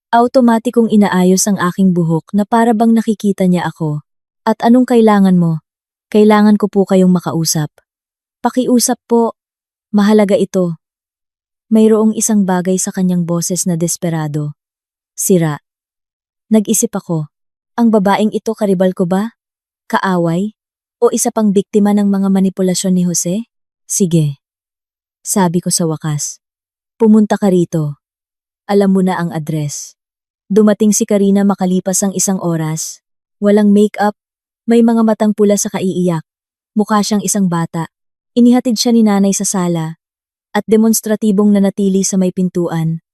Automatikong inaayos ang aking buhok na para bang nakikita niya ako. At anong kailangan mo? Kailangan ko po kayong makausap. Pakiusap po. Mahalaga ito. Mayroong isang bagay sa kanyang boses na desperado. Sira. Nag-isip ako. Ang babaeng ito karibal ko ba? Kaaway? O isa pang biktima ng mga manipulasyon ni Jose? Sige. Sabi ko sa wakas. Pumunta ka rito. Alam mo na ang address. Dumating si Karina makalipas ang 1 oras. Walang make-up. May mga matang pula sa kaiiyak. Mukha siyang isang bata. Inihatid siya ni nanay sa sala. At demonstratibong nanatili sa may pintuan.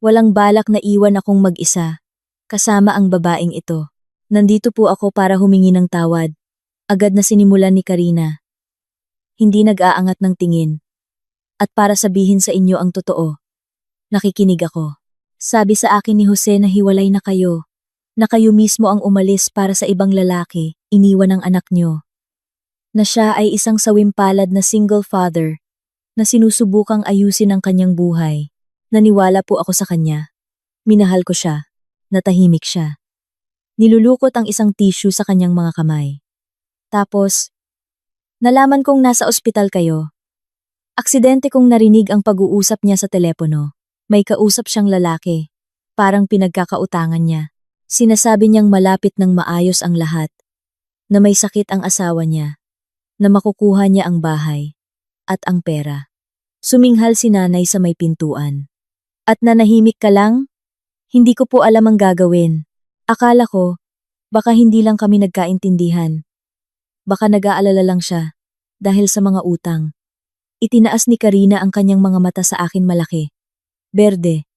Walang balak na iwan akong mag-isa, kasama ang babaeng ito. Nandito po ako para humingi ng tawad. Agad na sinimulan ni Karina. Hindi nag-aangat ng tingin. At para sabihin sa inyo ang totoo, nakikinig ako. Sabi sa akin ni Jose na hiwalay na kayo, na kayo mismo ang umalis para sa ibang lalaki, iniwan ang anak niyo. Na siya ay isang sawimpalad na single father, na sinusubukang ayusin ang kanyang buhay. Naniwala po ako sa kanya. Minahal ko siya. Natahimik siya. Nilulukot ang isang tissue sa kanyang mga kamay. Tapos, nalaman kong nasa ospital kayo. Aksidente kong narinig ang pag-uusap niya sa telepono. May kausap siyang lalaki. Parang pinagkakautangan niya. Sinasabi niyang malapit ng maayos ang lahat. Na may sakit ang asawa niya. Na makukuha niya ang bahay. At ang pera. Suminghal si nanay sa may pintuan. At nanahimik ka lang? Hindi ko po alam ang gagawin. Akala ko, baka hindi lang kami nagkaintindihan. Baka nag-aalala lang siya, dahil sa mga utang. Itinaas ni Karina ang kanyang mga mata sa akin malaki. Berde,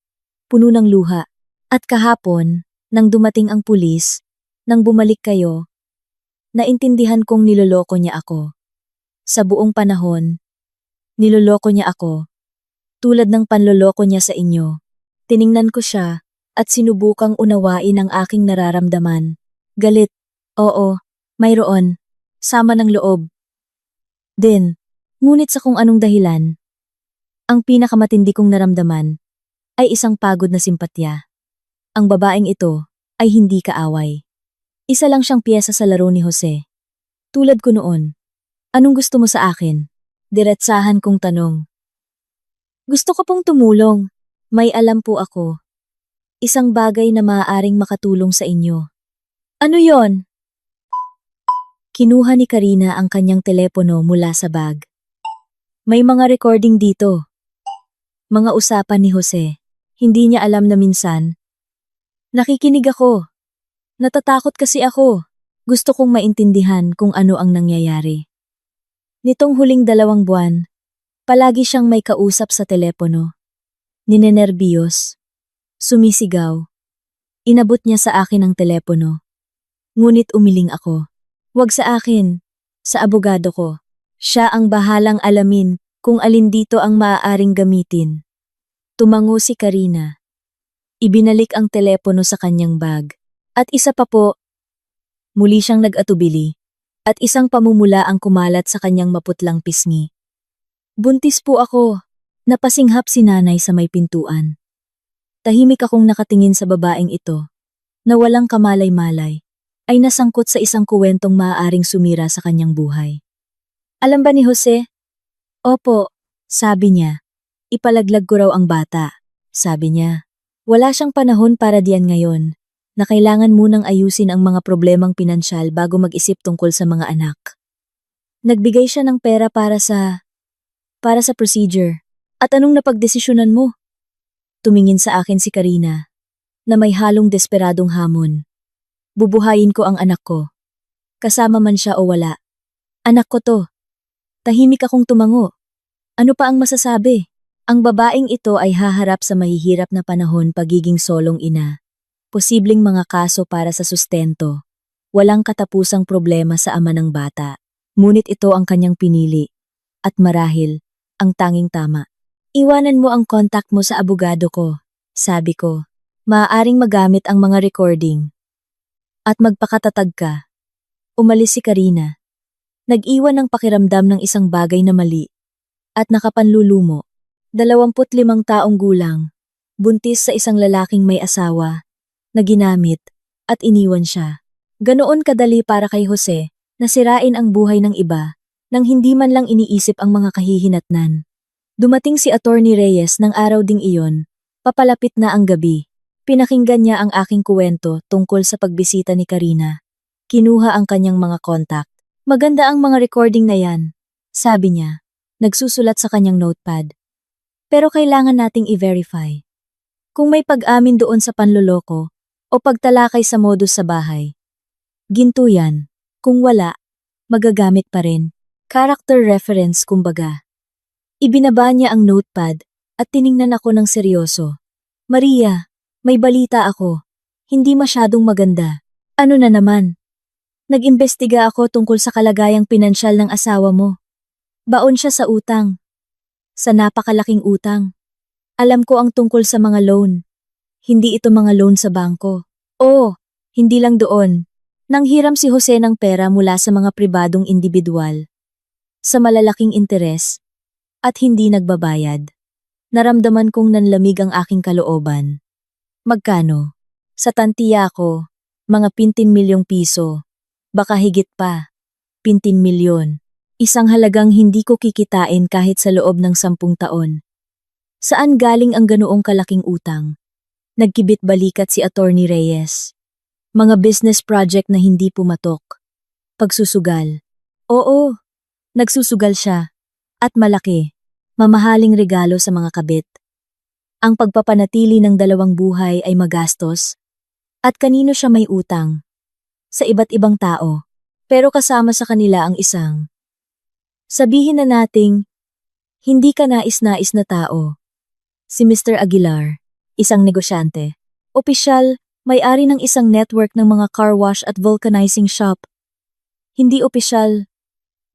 puno ng luha. At kahapon, nang dumating ang pulis, nang bumalik kayo, Naintindihan kong niloloko niya ako. Sa buong panahon, niloloko niya ako. Tulad ng panloloko niya sa inyo. Tiningnan ko siya at sinubukang unawain ang aking nararamdaman. Galit. Oo, mayroon. Sama ng loob. Ngunit sa kung anong dahilan, ang pinakamatindi kong naramdaman ay isang pagod na simpatya. Ang babaeng ito ay hindi kaaway. Isa lang siyang piyesa sa laro ni Jose. Tulad ko noon. Anong gusto mo sa akin? Diretsahan kong tanong. Gusto ko pong tumulong. May alam po ako. Isang bagay na maaaring makatulong sa inyo. Ano yon? Kinuha ni Karina ang kanyang telepono mula sa bag. May mga recording dito. Mga usapan ni Jose. Hindi niya alam na minsan. Nakikinig ako. Natatakot kasi ako. Gusto kong maintindihan kung ano ang nangyayari. Nitong huling 2 buwan, palagi siyang may kausap sa telepono. Ninenerbiyos. Sumisigaw. Inabot niya sa akin ang telepono. Ngunit umiling ako. Huwag sa akin. Sa abogado ko. Siya ang bahalang alamin kung alin dito ang maaaring gamitin. Tumango si Karina. Ibinalik ang telepono sa kanyang bag. At isa pa po, muli siyang nag-atubili, at isang pamumula ang kumalat sa kanyang maputlang pisngi. Buntis po ako, napasinghap si nanay sa may pintuan. Tahimik akong nakatingin sa babaeng ito, na walang kamalay-malay, ay nasangkot sa isang kuwentong maaaring sumira sa kanyang buhay. Alam ba ni Jose? Opo, sabi niya. Ipalaglag ko raw ang bata, sabi niya. Wala siyang panahon para diyan ngayon, na kailangan munang ayusin ang mga problemang pinansyal bago mag-isip tungkol sa mga anak. Nagbigay siya ng pera para sa procedure. At anong napagdesisyonan mo? Tumingin sa akin si Karina, na may halong desperadong hamon. Bubuhayin ko ang anak ko. Kasama man siya o wala. Anak ko to. Tahimik akong tumango. Ano pa ang masasabi? Ang babaeng ito ay haharap sa mahihirap na panahon pagiging solong ina. Posibleng mga kaso para sa sustento. Walang katapusang problema sa ama ng bata. Ngunit ito ang kanyang pinili. At marahil, ang tanging tama. Iwanan mo ang contact mo sa abogado ko, sabi ko. Maaaring magamit ang mga recording. At magpakatatag ka. Umalis si Karina. Nag-iwan ng pakiramdam ng isang bagay na mali. At nakapanlulumo. 25 taong gulang. Buntis sa isang lalaking may asawa. Na ginamit, at iniwan siya. Ganoon kadali para kay Jose, na sirain ang buhay ng iba, nang hindi man lang iniisip ang mga kahihinatnan. Dumating si Attorney Reyes ng araw ding iyon, papalapit na ang gabi. Pinakinggan niya ang aking kuwento tungkol sa pagbisita ni Karina. Kinuha ang kanyang mga contact. Maganda ang mga recording na yan, sabi niya, nagsusulat sa kanyang notepad. Pero kailangan nating i-verify. Kung may pag-amin doon sa panloloko, o pagtalakay sa modus sa bahay. Ginto yan. Kung wala, magagamit pa rin. Character reference kumbaga. Ibinaba niya ang notepad at tiningnan ako ng seryoso. Maria, may balita ako. Hindi masyadong maganda. Ano na naman? Nag-imbestiga ako tungkol sa kalagayang pinansyal ng asawa mo. Baon siya sa utang. Sa napakalaking utang. Alam ko ang tungkol sa mga loan. Hindi ito mga loan sa bangko. Oo, hindi lang doon. Nanghiram si Jose ng pera mula sa mga pribadong individual. Sa malalaking interes. At hindi nagbabayad. Naramdaman kong nanlamig ang aking kalooban. Magkano? Sa tantiya ko, mga 15 milyong piso. Baka higit pa. 15 milyon. Isang halagang hindi ko kikitain kahit sa loob ng 10 taon. Saan galing ang ganoong kalaking utang? Nagkibit balikat si Attorney Reyes. Mga business project na hindi pumatok. Pagsusugal. Oo, nagsusugal siya. At malaki. Mamahaling regalo sa mga kabit. Ang pagpapanatili ng 2 buhay ay magastos. At kanino siya may utang? Sa iba't ibang tao. Pero kasama sa kanila ang isang. Sabihin na nating, hindi ka nais-nais na tao. Si Mr. Aguilar. Isang negosyante. Opisyal, may-ari ng isang network ng mga car wash at vulcanizing shop. Hindi opisyal.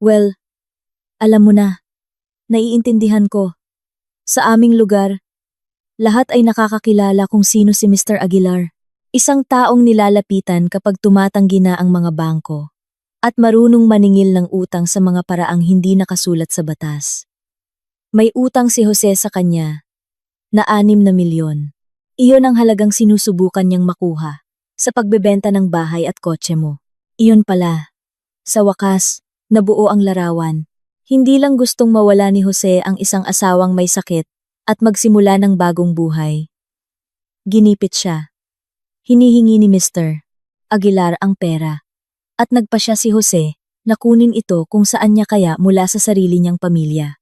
Well, alam mo na, naiintindihan ko. Sa aming lugar, lahat ay nakakakilala kung sino si Mr. Aguilar. Isang taong nilalapitan kapag tumatanggi na ang mga bangko at marunong maningil ng utang sa mga paraang hindi nakasulat sa batas. May utang si Jose sa kanya na 6 na milyon. Iyon ang halagang sinusubukan niyang makuha sa pagbebenta ng bahay at kotse mo. Iyon pala. Sa wakas, nabuo ang larawan. Hindi lang gustong mawala ni Jose ang isang asawang may sakit at magsimula ng bagong buhay. Ginipit siya. Hinihingi ni Mr. Aguilar ang pera at nagpasya si Jose na kunin ito kung saan niya kaya mula sa sarili niyang pamilya.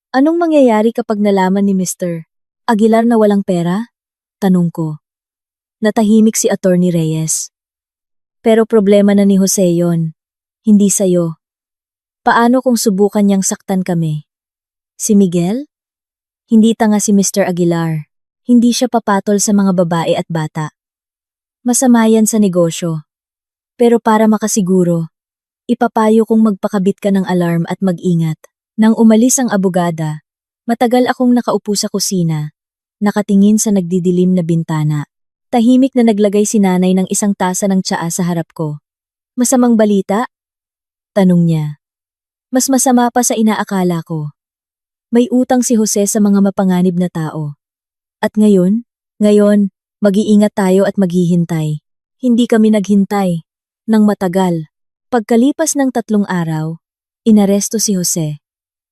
Anong mangyayari kapag nalaman ni Mr. Aguilar na walang pera? Tanong ko. Natahimik si Attorney Reyes. Pero problema na ni Jose yon, hindi sa'yo. Paano kung subukan niyang saktan kami? Si Miguel? Hindi tanga si Mr. Aguilar. Hindi siya papatol sa mga babae at bata. Masama yan sa negosyo. Pero para makasiguro, ipapayo kong magpakabit ka ng alarm at mag-ingat. Nang umalis ang abogada, matagal akong nakaupo sa kusina, nakatingin sa nagdidilim na bintana. Tahimik na naglagay si nanay ng isang tasa ng tsaa sa harap ko. Masamang balita? Tanong niya. Mas masama pa sa inaakala ko. May utang si Jose sa mga mapanganib na tao. At ngayon, mag-iingat tayo at maghihintay. Hindi kami naghintay. Nang matagal. Pagkalipas ng 3 araw, inaresto si Jose.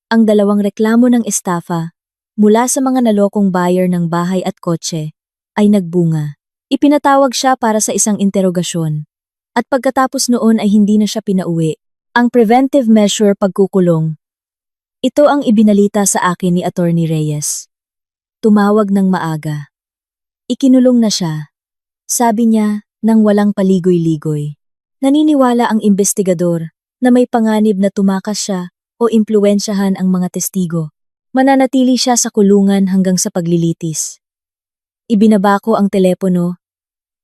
Ang 2 reklamo ng estafa mula sa mga nalokong buyer ng bahay at kotse ay nagbunga. Ipinatawag siya para sa isang interogasyon. At pagkatapos noon ay hindi na siya pinauwi. Ang preventive measure pagkukulong. Ito ang ibinalita sa akin ni Attorney Reyes. Tumawag ng maaga. Ikinulong na siya. Sabi niya nang walang paligoy-ligoy. Naniniwala ang investigador na may panganib na tumakas siya o impluwensyahan ang mga testigo. Mananatili siya sa kulungan hanggang sa paglilitis. Ibinaba ko ang telepono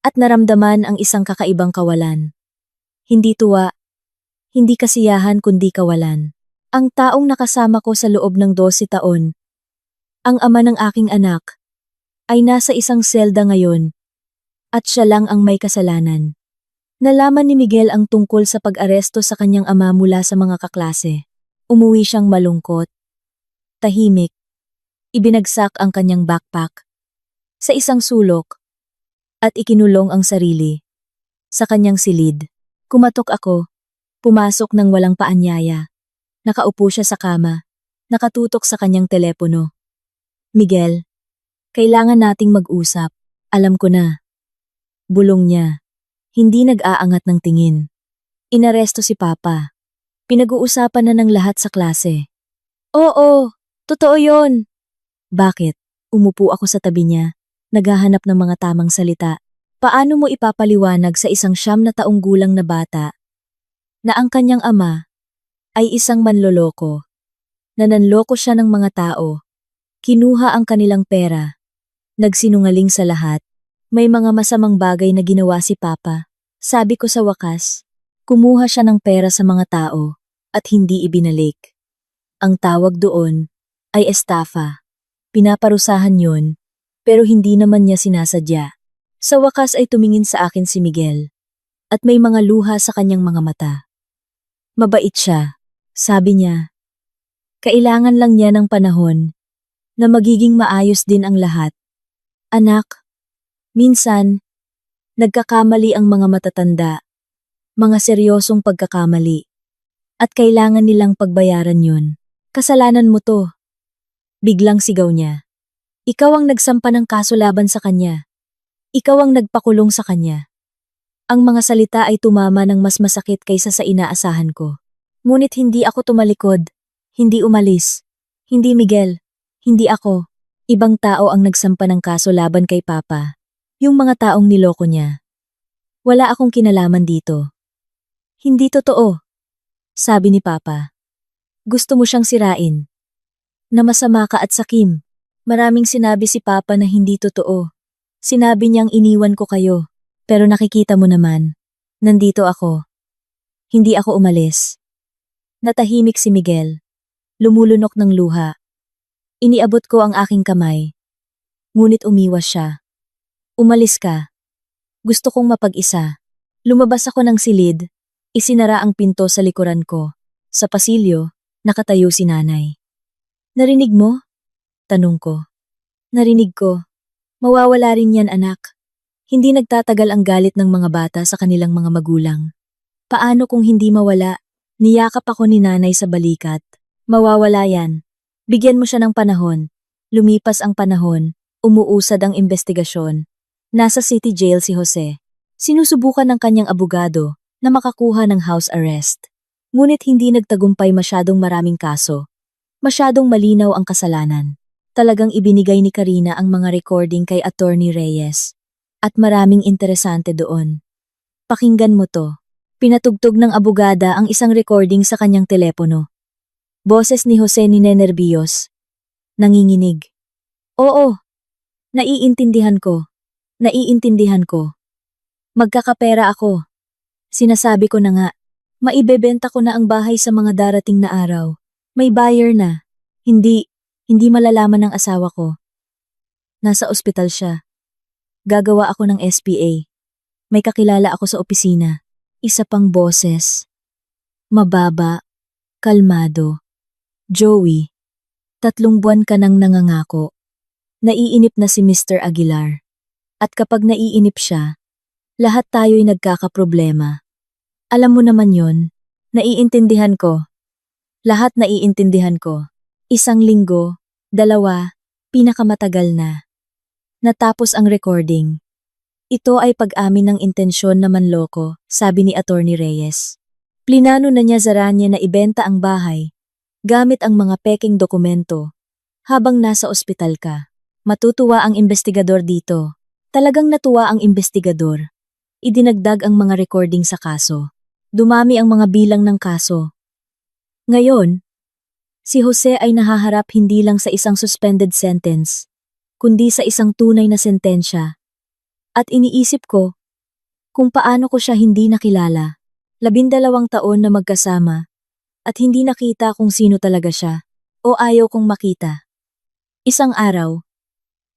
at naramdaman ang isang kakaibang kawalan. Hindi tuwa, hindi kasiyahan kundi kawalan. Ang taong nakasama ko sa loob ng 12 taon, ang ama ng aking anak, ay nasa isang selda ngayon at siya lang ang may kasalanan. Nalaman ni Miguel ang tungkol sa pag-aresto sa kanyang ama mula sa mga kaklase. Umuwi siyang malungkot. Tahimik. Ibinagsak ang kanyang backpack sa isang sulok at ikinulong ang sarili sa kanyang silid. Kumatok ako, pumasok ng walang paanyaya. Nakaupo siya sa kama, nakatutok sa kanyang telepono. Miguel, kailangan nating mag-usap. Alam ko na. Bulong niya. Hindi nag-aangat ng tingin. Inaresto si Papa. Pinag-uusapan na ng lahat sa klase. Oo, totoo yon. Bakit? Umupo ako sa tabi niya, naghahanap ng mga tamang salita. Paano mo ipapaliwanag sa isang 9 taong gulang na bata na ang kanyang ama ay isang manloloko, na nanloko siya ng mga tao, kinuha ang kanilang pera, nagsinungaling sa lahat, may mga masamang bagay na ginawa si Papa. Sabi ko sa wakas, kumuha siya ng pera sa mga tao at hindi ibinalik. Ang tawag doon ay estafa. Pinaparusahan yon, pero hindi naman niya sinasadya. Sa wakas ay tumingin sa akin si Miguel at may mga luha sa kanyang mga mata. Mabait siya, sabi niya. Kailangan lang niya ng panahon na magiging maayos din ang lahat. Anak, minsan, nagkakamali ang mga matatanda, mga seryosong pagkakamali, at kailangan nilang pagbayaran yun. Kasalanan mo to. Biglang sigaw niya. Ikaw ang nagsampa ng kaso laban sa kanya. Ikaw ang nagpakulong sa kanya. Ang mga salita ay tumama ng mas masakit kaysa sa inaasahan ko. Ngunit hindi ako tumalikod, hindi umalis, hindi Miguel, hindi ako. Ibang tao ang nagsampa ng kaso laban kay Papa. Yung mga taong niloko niya. Wala akong kinalaman dito. Hindi totoo, sabi ni Papa. Gusto mo siyang sirain. Na masama ka at sakim. Maraming sinabi si Papa na hindi totoo. Sinabi niyang iniwan ko kayo. Pero nakikita mo naman, nandito ako. Hindi ako umalis. Natahimik si Miguel. Lumulunok ng luha. Iniabot ko ang aking kamay. Ngunit umiwas siya. Umalis ka. Gusto kong mapag-isa. Lumabas ako ng silid. Isinara ang pinto sa likuran ko. Sa pasilyo, nakatayo si nanay. Narinig mo? Tanong ko. Narinig ko. Mawawala rin yan, anak. Hindi nagtatagal ang galit ng mga bata sa kanilang mga magulang. Paano kung hindi mawala? Niyakap ako ni nanay sa balikat. Mawawala yan. Bigyan mo siya ng panahon. Lumipas ang panahon. Umuusad ang investigasyon. Nasa city jail si Jose. Sinusubukan ng kanyang abogado na makakuha ng house arrest. Ngunit hindi nagtagumpay masyadong maraming kaso. Masyadong malinaw ang kasalanan. Talagang ibinigay ni Karina ang mga recording kay Attorney Reyes. At maraming interesante doon. Pakinggan mo to. Pinatugtog ng abogada ang isang recording sa kanyang telepono. Boses ni Jose ninenerbiyos. Nanginginig. Oo. Naiintindihan ko. Naiintindihan ko. Magkakapera ako. Sinasabi ko na nga. Maibebenta ko na ang bahay sa mga darating na araw. May buyer na. Hindi malalaman ng asawa ko. Nasa ospital siya. Gagawa ako ng SPA. May kakilala ako sa opisina. Isa pang boses. Mababa. Kalmado. Joey. 3 buwan ka nang nangangako. Naiinip na si Mr. Aguilar. At kapag naiinip siya, lahat tayo'y nagkakaproblema. Alam mo naman yon. Naiintindihan ko. Lahat naiintindihan ko. 1 linggo, 2, pinakamatagal na. Natapos ang recording. Ito ay pag-amin ng intensyon na manloko, sabi ni Attorney Reyes. Plinano na niya Zaranya na ibenta ang bahay, gamit ang mga peking dokumento, habang nasa ospital ka. Matutuwa ang investigador dito. Talagang natuwa ang investigador. Idinagdag ang mga recording sa kaso. Dumami ang mga bilang ng kaso. Ngayon, si Jose ay nahaharap hindi lang sa isang suspended sentence, kundi sa isang tunay na sentensya. At iniisip ko, kung paano ko siya hindi nakilala. 12 taon na magkasama, at hindi nakita kung sino talaga siya, o ayaw kong makita. Isang araw,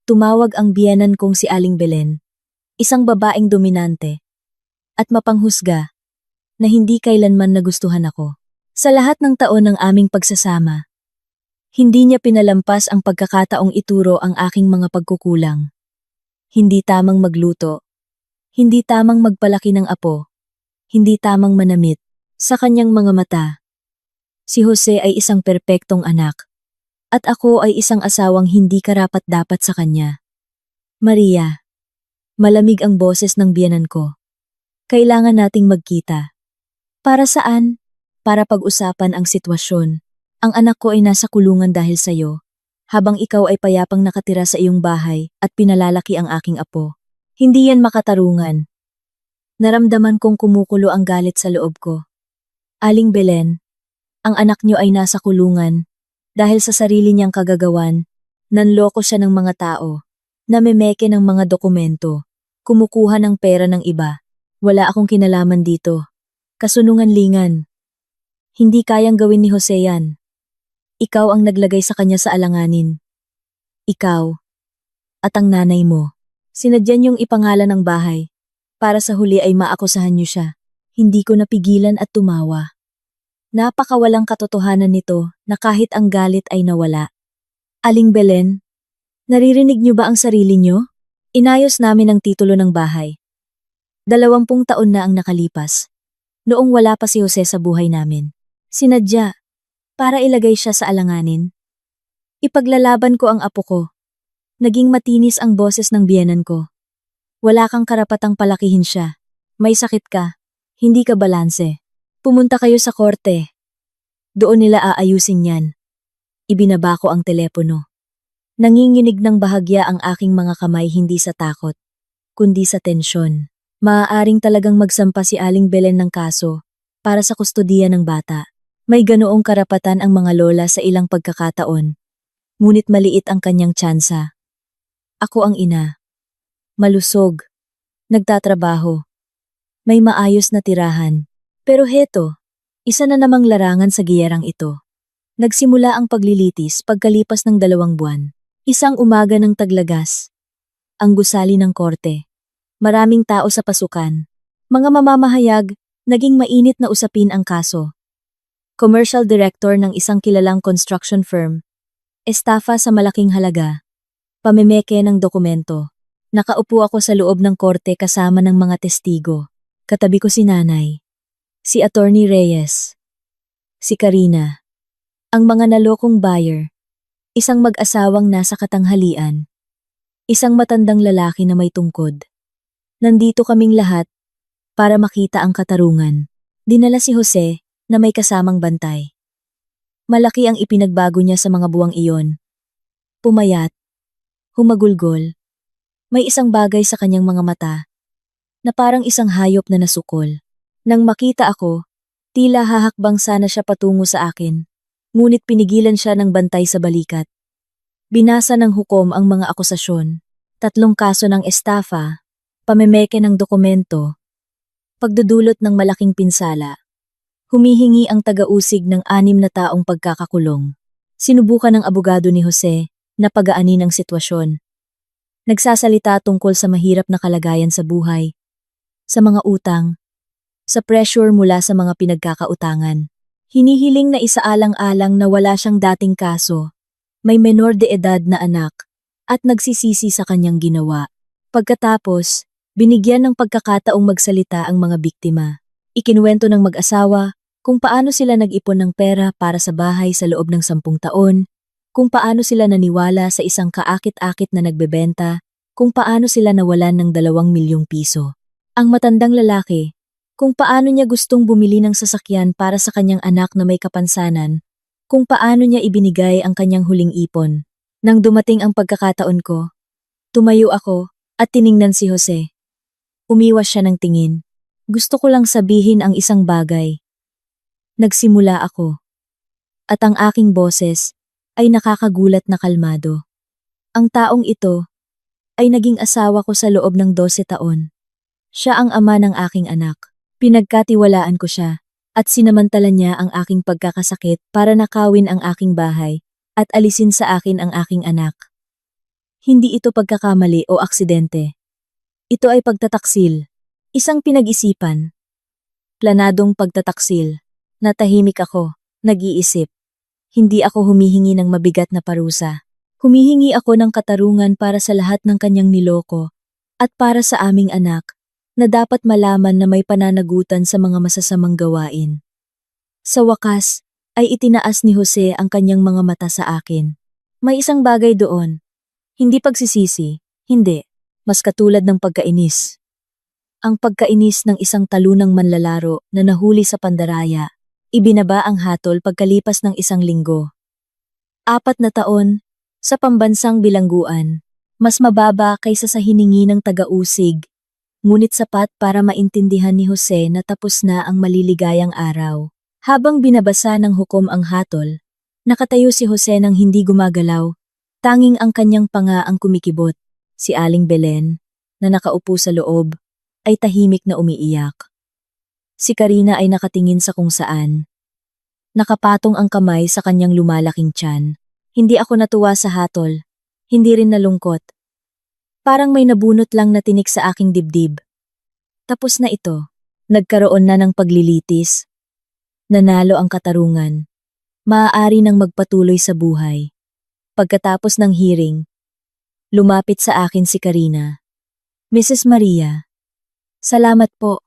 tumawag ang biyenan kong si Aling Belen, isang babaeng dominante, at mapanghusga, na hindi kailanman nagustuhan ako. Sa lahat ng taon ng aming pagsasama, hindi niya pinalampas ang pagkakataong ituro ang aking mga pagkukulang. Hindi tamang magluto, hindi tamang magpalaki ng apo, hindi tamang manamit. Sa kanyang mga mata, si Jose ay isang perpektong anak, at ako ay isang asawang hindi karapat-dapat sa kanya. Maria, malamig ang boses ng biyenan ko. Kailangan nating magkita. Para saan? Para pag-usapan ang sitwasyon. Ang anak ko ay nasa kulungan dahil sa'yo, habang ikaw ay payapang nakatira sa iyong bahay at pinalalaki ang aking apo. Hindi yan makatarungan. Naramdaman kong kumukulo ang galit sa loob ko. Aling Belen, ang anak niyo ay nasa kulungan dahil sa sarili niyang kagagawan, nanloko siya ng mga tao, namemeke ng mga dokumento, kumukuha ng pera ng iba. Wala akong kinalaman dito. Kasunungan-lingan. Hindi kayang gawin ni Jose yan. Ikaw ang naglagay sa kanya sa alanganin. Ikaw at ang nanay mo. Sinadya niyong ipangalan ang bahay. Para sa huli ay maakusahan niyo siya. Hindi ko napigilan at tumawa. Napakawalang katotohanan nito na kahit ang galit ay nawala. Aling Belen, naririnig niyo ba ang sarili niyo? Inayos namin ang titulo ng bahay. 20 taon na ang nakalipas. Noong wala pa si Jose sa buhay namin. Sinadya, para ilagay siya sa alanganin. Ipaglalaban ko ang apo ko. Naging matinis ang boses ng biyenan ko. Wala kang karapatang palakihin siya. May sakit ka. Hindi ka balanse. Pumunta kayo sa korte. Doon nila aayusin yan. Ibinaba ko ang telepono. Nanginginig ng bahagya ang aking mga kamay hindi sa takot, kundi sa tensyon. Maaaring talagang magsampa si Aling Belen ng kaso para sa kustodiya ng bata. May ganoong karapatan ang mga lola sa ilang pagkakataon. Ngunit maliit ang kanyang tsansa. Ako ang ina. Malusog. Nagtatrabaho. May maayos na tirahan. Pero heto, isa na namang larangan sa giyerang ito. Nagsimula ang paglilitis pagkalipas ng 2 buwan. Isang umaga ng taglagas. Ang gusali ng korte. Maraming tao sa pasukan. Mga mamamahayag, naging mainit na usapin ang kaso. Commercial director ng isang kilalang construction firm. Estafa sa malaking halaga. Pamemeke ng dokumento. Nakaupo ako sa loob ng korte kasama ng mga testigo. Katabi ko si nanay. Si Attorney Reyes. Si Karina. Ang mga nalokong buyer. Isang mag-asawang nasa katanghalian. Isang matandang lalaki na may tungkod. Nandito kaming lahat para makita ang katarungan. Dinala si Jose na may kasamang bantay. Malaki ang ipinagbago niya sa mga buwang iyon. Pumayat. Humagulgol. May isang bagay sa kanyang mga mata na parang isang hayop na nasukol. Nang makita ako, tila hahakbang sana siya patungo sa akin. Ngunit pinigilan siya ng bantay sa balikat. Binasa ng hukom ang mga akusasyon. 3 kaso ng estafa, pamemeke ng dokumento, pagdudulot ng malaking pinsala. Humihingi ang taga-usig ng 6 na taong pagkakakulong. Sinubukan ng abogado ni Jose na pagaanin ang sitwasyon. Nagsasalita tungkol sa mahirap na kalagayan sa buhay, sa mga utang, sa pressure mula sa mga pinagkakautangan. Hinihiling na isaalang-alang na wala siyang dating kaso, may menor de edad na anak, at nagsisisi sa kanyang ginawa. Pagkatapos, binigyan ng pagkakataong magsalita ang mga biktima. Ikinuwento ng mag-asawa kung paano sila nag-ipon ng pera para sa bahay sa loob ng 10 taon, kung paano sila naniwala sa isang kaakit-akit na nagbebenta, kung paano sila nawalan ng 2 milyong piso. Ang matandang lalaki, kung paano niya gustong bumili ng sasakyan para sa kanyang anak na may kapansanan, kung paano niya ibinigay ang kanyang huling ipon. Nang dumating ang pagkakataon ko, tumayo ako at tiningnan si Jose. Umiwas siya ng tingin. Gusto ko lang sabihin ang isang bagay. Nagsimula ako. At ang aking boses ay nakakagulat na kalmado. Ang taong ito ay naging asawa ko sa loob ng 12 taon. Siya ang ama ng aking anak. Pinagkatiwalaan ko siya at sinamantala niya ang aking pagkakasakit para nakawin ang aking bahay at alisin sa akin ang aking anak. Hindi ito pagkakamali o aksidente. Ito ay pagtataksil. Isang pinag-isipan. Planadong pagtataksil. Natahimik ako, nag-iisip. Hindi ako humihingi ng mabigat na parusa. Humihingi ako ng katarungan para sa lahat ng kanyang niloko at para sa aming anak na dapat malaman na may pananagutan sa mga masasamang gawain. Sa wakas, ay itinaas ni Jose ang kanyang mga mata sa akin. May isang bagay doon. Hindi pagsisisi, hindi. Mas katulad ng pagkainis. Ang pagkainis ng isang talunang manlalaro na nahuli sa pandaraya. Ibinaba ang hatol pagkalipas ng 1 linggo. 4 na taon, sa pambansang bilangguan. Mas mababa kaysa sa hiningi ng taga-usig. Ngunit sapat para maintindihan ni Jose na tapos na ang maliligayang araw. Habang binabasa ng hukom ang hatol, nakatayo si Jose nang hindi gumagalaw, tanging ang kanyang panga ang kumikibot. Si Aling Belen, na nakaupo sa loob, ay tahimik na umiiyak. Si Karina ay nakatingin sa kung saan. Nakapatong ang kamay sa kanyang lumalaking tiyan. Hindi ako natuwa sa hatol, hindi rin nalungkot. Parang may nabunot lang na tinik sa aking dibdib. Tapos na ito. Nagkaroon na ng paglilitis. Nanalo ang katarungan. Maaari nang magpatuloy sa buhay. Pagkatapos ng hearing, lumapit sa akin si Karina. Mrs. Maria, salamat po.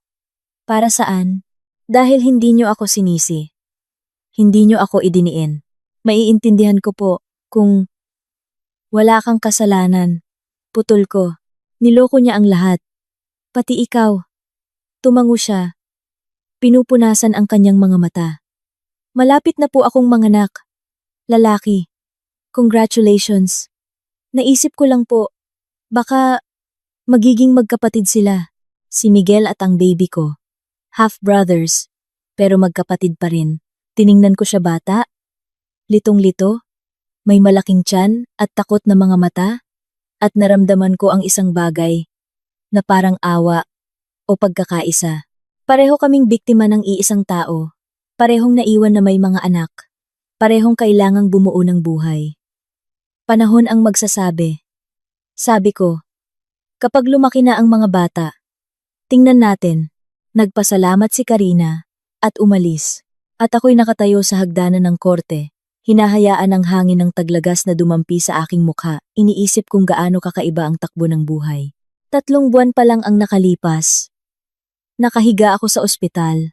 Para saan? Dahil hindi niyo ako sinisi. Hindi niyo ako idiniin. Maiintindihan ko po kung wala kang kasalanan. Putol ko. Niloko niya ang lahat. Pati ikaw. Tumango siya. Pinupunasan ang kanyang mga mata. Malapit na po akong manganak. Lalaki. Congratulations. Naisip ko lang po, baka magiging magkapatid sila. Si Miguel at ang baby ko. Half-brothers, pero magkapatid pa rin. Tiningnan ko siya bata. Litong-lito. May malaking tiyan at takot na mga mata. At naramdaman ko ang isang bagay na parang awa o pagkakaisa. Pareho kaming biktima ng iisang tao. Parehong naiwan na may mga anak. Parehong kailangang bumuo ng buhay. Panahon ang magsasabi. Sabi ko, kapag lumaki na ang mga bata, tingnan natin. Nagpasalamat si Karina at umalis. At ako'y nakatayo sa hagdanan ng korte. Hinahayaan ang hangin ng taglagas na dumampi sa aking mukha. Iniisip kung gaano kakaiba ang takbo ng buhay. 3 buwan pa lang ang nakalipas. Nakahiga ako sa ospital.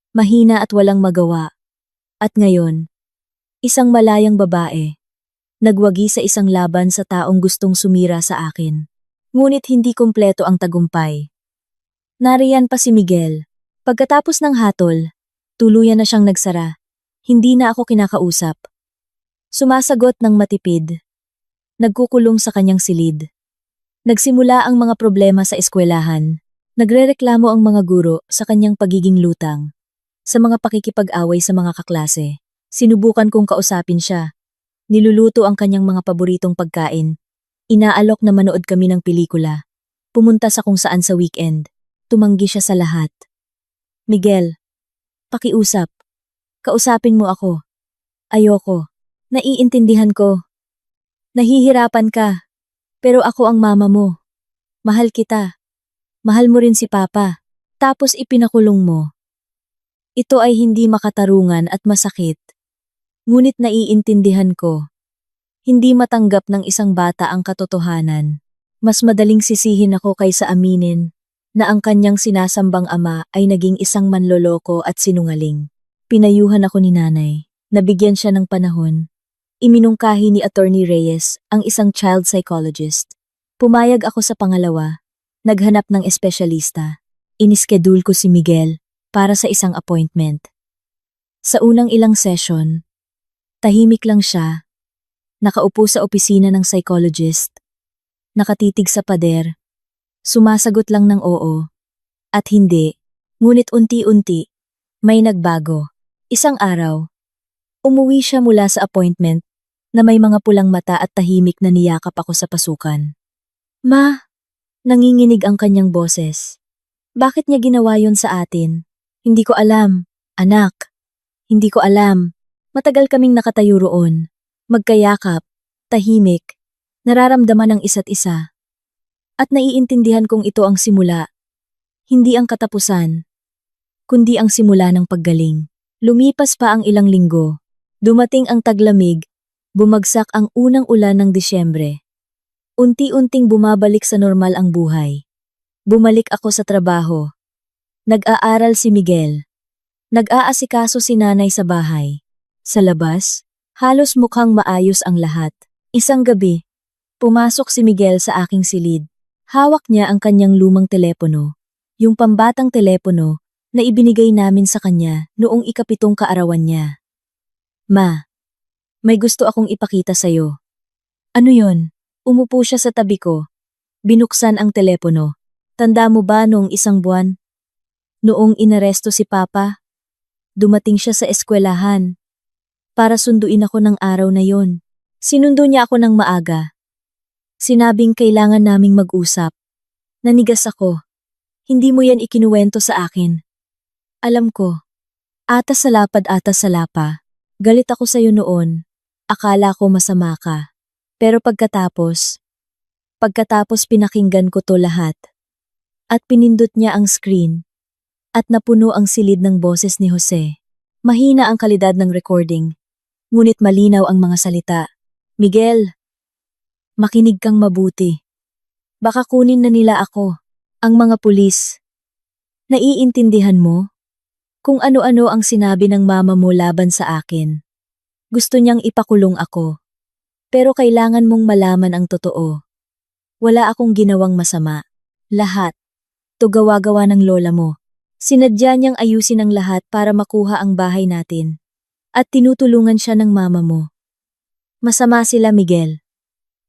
Mahina at walang magawa. At ngayon, isang malayang babae. Nagwagi sa isang laban sa taong gustong sumira sa akin. Ngunit hindi kumpleto ang tagumpay. Nariyan pa si Miguel. Pagkatapos ng hatol, tuluyan na siyang nagsara. Hindi na ako kinakausap. Sumasagot ng matipid. Nagkukulong sa kanyang silid. Nagsimula ang mga problema sa eskwelahan. Nagrereklamo ang mga guro sa kanyang pagiging lutang. Sa mga pakikipag-away sa mga kaklase. Sinubukan kong kausapin siya. Niluluto ang kanyang mga paboritong pagkain. Inaalok na manood kami ng pelikula. Pumunta sa kung saan sa weekend. Tumanggi siya sa lahat. Miguel, pakiusap. Kausapin mo ako. Ayoko. Naiintindihan ko. Nahihirapan ka. Pero ako ang mama mo. Mahal kita. Mahal mo rin si Papa. Tapos ipinakulong mo. Ito ay hindi makatarungan at masakit. Ngunit naiintindihan ko. Hindi matanggap ng isang bata ang katotohanan. Mas madaling sisihin ako kaysa aminin na ang kanyang sinasambang ama ay naging isang manloloko at sinungaling. Pinayuhan ako ni nanay. Nabigyan siya ng panahon. Iminungkahi ni Attorney Reyes, ang isang child psychologist. Pumayag ako sa pangalawa. Naghanap ng espesyalista. Iniskedule ko si Miguel para sa isang appointment. Sa unang ilang session, tahimik lang siya. Nakaupo sa opisina ng psychologist. Nakatitig sa pader. Sumasagot lang ng oo. At hindi. Ngunit unti-unti, may nagbago. Isang araw, umuwi siya mula sa appointment na may mga pulang mata at tahimik na niyakap ako sa pasukan. Ma, nanginginig ang kanyang boses. Bakit niya ginawa yon sa atin? Hindi ko alam, anak. Hindi ko alam. Matagal kaming nakatayo roon. Magkayakap, tahimik, nararamdaman ang isa't isa. At naiintindihan kong ito ang simula. Hindi ang katapusan, kundi ang simula ng paggaling. Lumipas pa ang ilang linggo. Dumating ang taglamig, bumagsak ang unang ulan ng Disyembre. Unti-unting bumabalik sa normal ang buhay. Bumalik ako sa trabaho. Nag-aaral si Miguel. Nag-aasikaso si nanay sa bahay. Sa labas, halos mukhang maayos ang lahat. Isang gabi, pumasok si Miguel sa aking silid. Hawak niya ang kanyang lumang telepono. Yung pambatang telepono na ibinigay namin sa kanya noong ika-7 kaarawan niya. Ma, may gusto akong ipakita sa'yo. Ano yon? Umupo siya sa tabi ko. Binuksan ang telepono. Tanda mo ba noong 1 buwan? Noong inaresto si Papa, dumating siya sa eskwelahan. Para sunduin ako ng araw na yon. Sinundo niya ako ng maaga. Sinabing kailangan naming mag-usap. Nanigas ako. Hindi mo yan ikinuwento sa akin. Alam ko. Atas sa lapad, atas sa lapa. Galit ako sa'yo noon. Akala ko masama ka. Pero pagkatapos pinakinggan ko to lahat. At pinindot niya ang screen. At napuno ang silid ng boses ni Jose. Mahina ang kalidad ng recording. Ngunit malinaw ang mga salita. Miguel, makinig kang mabuti. Baka kunin na nila ako. Ang mga pulis. Naiintindihan mo? Kung ano-ano ang sinabi ng mama mo laban sa akin. Gusto niyang ipakulong ako. Pero kailangan mong malaman ang totoo. Wala akong ginawang masama. Lahat. To gawa-gawa ng lola mo. Sinadya niyang ayusin ang lahat para makuha ang bahay natin. At tinutulungan siya ng mama mo. Masama sila, Miguel.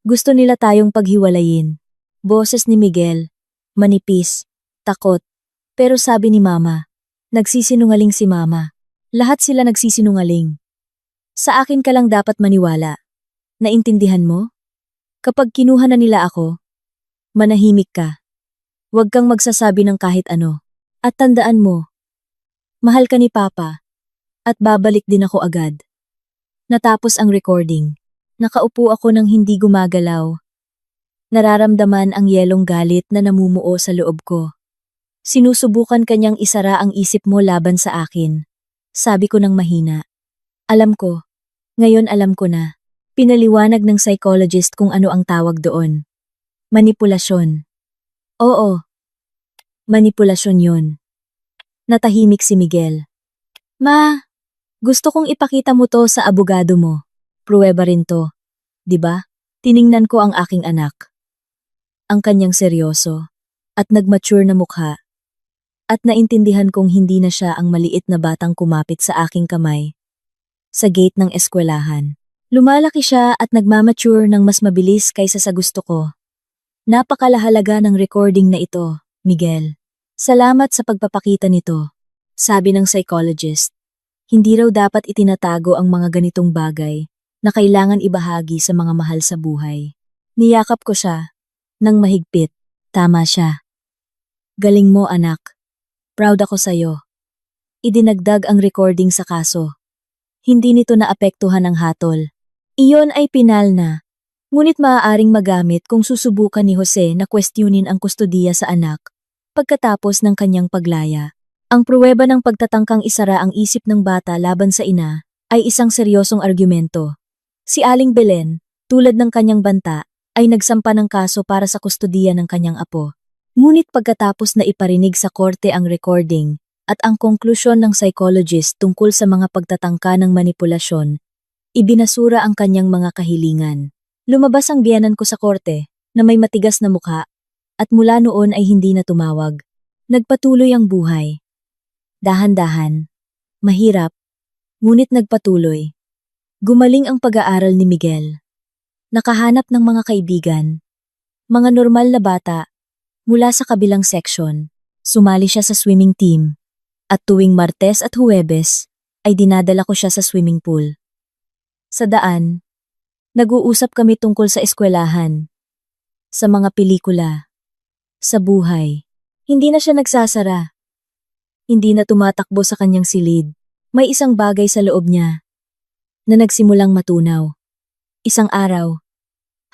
Gusto nila tayong paghiwalayin. Boses ni Miguel. Manipis. Takot. Pero sabi ni mama. Nagsisinungaling si mama. Lahat sila nagsisinungaling. Sa akin ka lang dapat maniwala. Naintindihan mo? Kapag kinuha na nila ako, manahimik ka. Huwag kang magsasabi ng kahit ano. At tandaan mo, mahal ka ni Papa, at babalik din ako agad. Natapos ang recording. Nakaupo ako nang hindi gumagalaw. Nararamdaman ang yelong galit na namumuo sa loob ko. Sinusubukan kanyang isara ang isip mo laban sa akin. Sabi ko ng mahina. Alam ko. Ngayon alam ko na. Pinaliwanag ng psychologist kung ano ang tawag doon. Manipulasyon. Oo. Manipulasyon yon. Natahimik si Miguel. Ma, gusto kong ipakita mo to sa abogado mo. Pruweba rin to. 'Di ba? Tiningnan ko ang aking anak. Ang kanyang seryoso at nagmature na mukha. At naintindihan kong hindi na siya ang maliit na batang kumapit sa aking kamay. Sa gate ng eskwelahan. Lumalaki siya at nagmamature ng mas mabilis kaysa sa gusto ko. Napakalahalaga ng recording na ito, Miguel. Salamat sa pagpapakita nito. Sabi ng psychologist. Hindi raw dapat itinatago ang mga ganitong bagay na kailangan ibahagi sa mga mahal sa buhay. Niyakap ko siya nang mahigpit. Tama siya. Galing mo, anak. Proud ako sa'yo. Idinagdag ang recording sa kaso. Hindi nito naapektuhan ang hatol. Iyon ay pinal na. Ngunit maaaring magamit kung susubukan ni Jose na questionin ang kustodiya sa anak pagkatapos ng kanyang paglaya. Ang pruweba ng pagtatangkang isara ang isip ng bata laban sa ina ay isang seryosong argumento. Si Aling Belen, tulad ng kanyang banta, ay nagsampa ng kaso para sa kustodiya ng kanyang apo. Ngunit pagkatapos na iparinig sa korte ang recording at ang konklusyon ng psychologist tungkol sa mga pagtatangka ng manipulasyon, ibinasura ang kanyang mga kahilingan. Lumabas ang biyanan ko sa korte na may matigas na mukha at mula noon ay hindi na tumawag. Nagpatuloy ang buhay. Dahan-dahan. Mahirap. Ngunit nagpatuloy. Gumaling ang pag-aaral ni Miguel. Nakahanap ng mga kaibigan. Mga normal na bata. Mula sa kabilang section, sumali siya sa swimming team. At tuwing Martes at Huwebes, ay dinadala ko siya sa swimming pool. Sa daan, nag-uusap kami tungkol sa eskwelahan. Sa mga pelikula. Sa buhay. Hindi na siya nagsasara. Hindi na tumatakbo sa kanyang silid. May isang bagay sa loob niya na nagsimulang matunaw. Isang araw,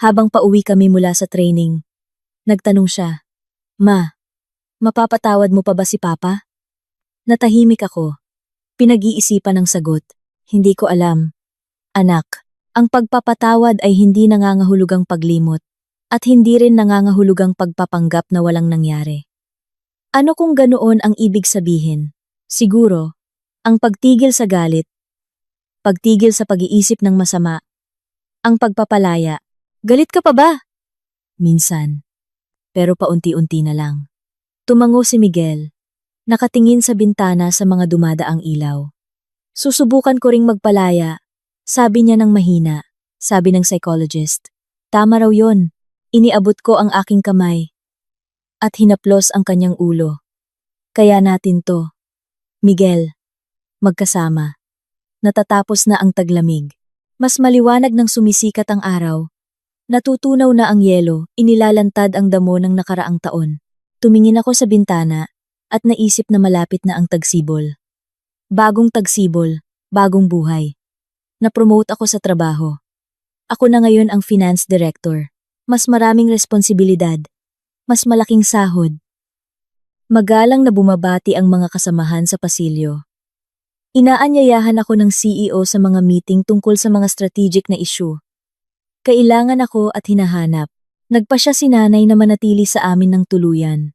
habang pauwi kami mula sa training, nagtanong siya, Ma, mapapatawad mo pa ba si Papa? Natahimik ako. Pinag-iisipan ang sagot. Hindi ko alam. Anak, ang pagpapatawad ay hindi nangangahulugang paglimot at hindi rin nangangahulugang pagpapanggap na walang nangyari. Ano kung ganoon ang ibig sabihin? Siguro, ang pagtigil sa galit, pagtigil sa pag-iisip ng masama, ang pagpapalaya. Galit ka pa ba? Minsan. Pero paunti-unti na lang. Tumango si Miguel. Nakatingin sa bintana sa mga dumadaang ilaw. Susubukan ko ring magpalaya. Sabi niya ng mahina. Sabi ng psychologist. Tama raw yon. Iniabot ko ang aking kamay. At hinaplos ang kanyang ulo. Kaya natin to. Miguel. Magkasama. Natatapos na ang taglamig. Mas maliwanag nang sumisikat ang araw. Natutunaw na ang yelo, inilalantad ang damo ng nakaraang taon. Tumingin ako sa bintana at naisip na malapit na ang tagsibol. Bagong tagsibol, bagong buhay. Na-promote ako sa trabaho. Ako na ngayon ang finance director. Mas maraming responsibilidad. Mas malaking sahod. Magalang na bumabati ang mga kasamahan sa pasilyo. Inaanyayahan ako ng CEO sa mga meeting tungkol sa mga strategic na issue. Kailangan ako at hinahanap. Nagpa siya si nanay na manatili sa amin ng tuluyan.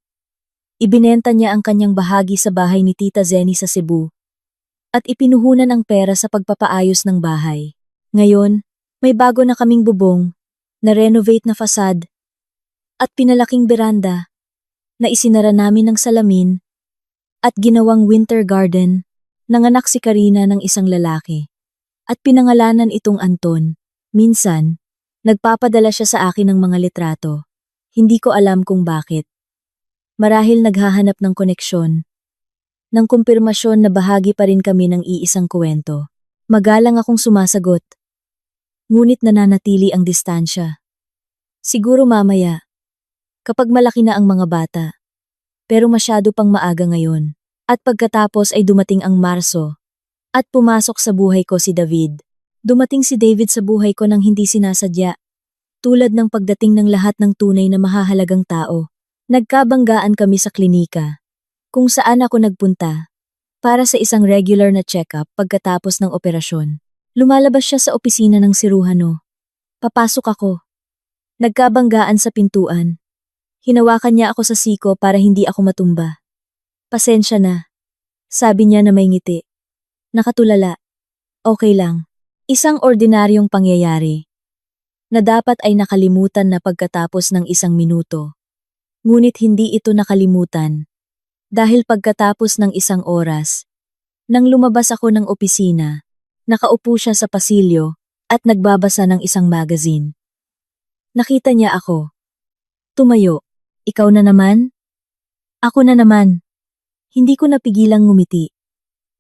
Ibinenta niya ang kanyang bahagi sa bahay ni Tita Zenny sa Cebu. At ipinuhunan ang pera sa pagpapaayos ng bahay. Ngayon, may bago na kaming bubong, na-renovate na fasad, at pinalaking beranda, na isinara namin ng salamin, at ginawang winter garden. Nanganak si Karina ng isang lalaki. At pinangalanan itong Anton. Minsan, nagpapadala siya sa akin ng mga litrato. Hindi ko alam kung bakit. Marahil naghahanap ng koneksyon. Ng kumpirmasyon na bahagi pa rin kami ng iisang kuwento. Magalang akong sumasagot. Ngunit nananatili ang distansya. Siguro mamaya, kapag malaki na ang mga bata, pero masyado pang maaga ngayon. At pagkatapos ay dumating ang Marso. At pumasok sa buhay ko si David. Dumating si David sa buhay ko nang hindi sinasadya. Tulad ng pagdating ng lahat ng tunay na mahahalagang tao. Nagkabanggaan kami sa klinika. Kung saan ako nagpunta. Para sa isang regular na check-up pagkatapos ng operasyon. Lumalabas siya sa opisina ng sirujano. Papasok ako. Nagkabanggaan sa pintuan. Hinawakan niya ako sa siko para hindi ako matumba. Pasensya na. Sabi niya na may ngiti. Nakatulala. Okay lang. Isang ordinaryong pangyayari. Na dapat ay nakalimutan na pagkatapos ng 1 minuto. Ngunit hindi ito nakalimutan. Dahil pagkatapos ng 1 oras, nang lumabas ako ng opisina, nakaupo siya sa pasilyo at nagbabasa ng isang magazine. Nakita niya ako. Tumayo. Ikaw na naman? Ako na naman. Hindi ko napigilang ngumiti.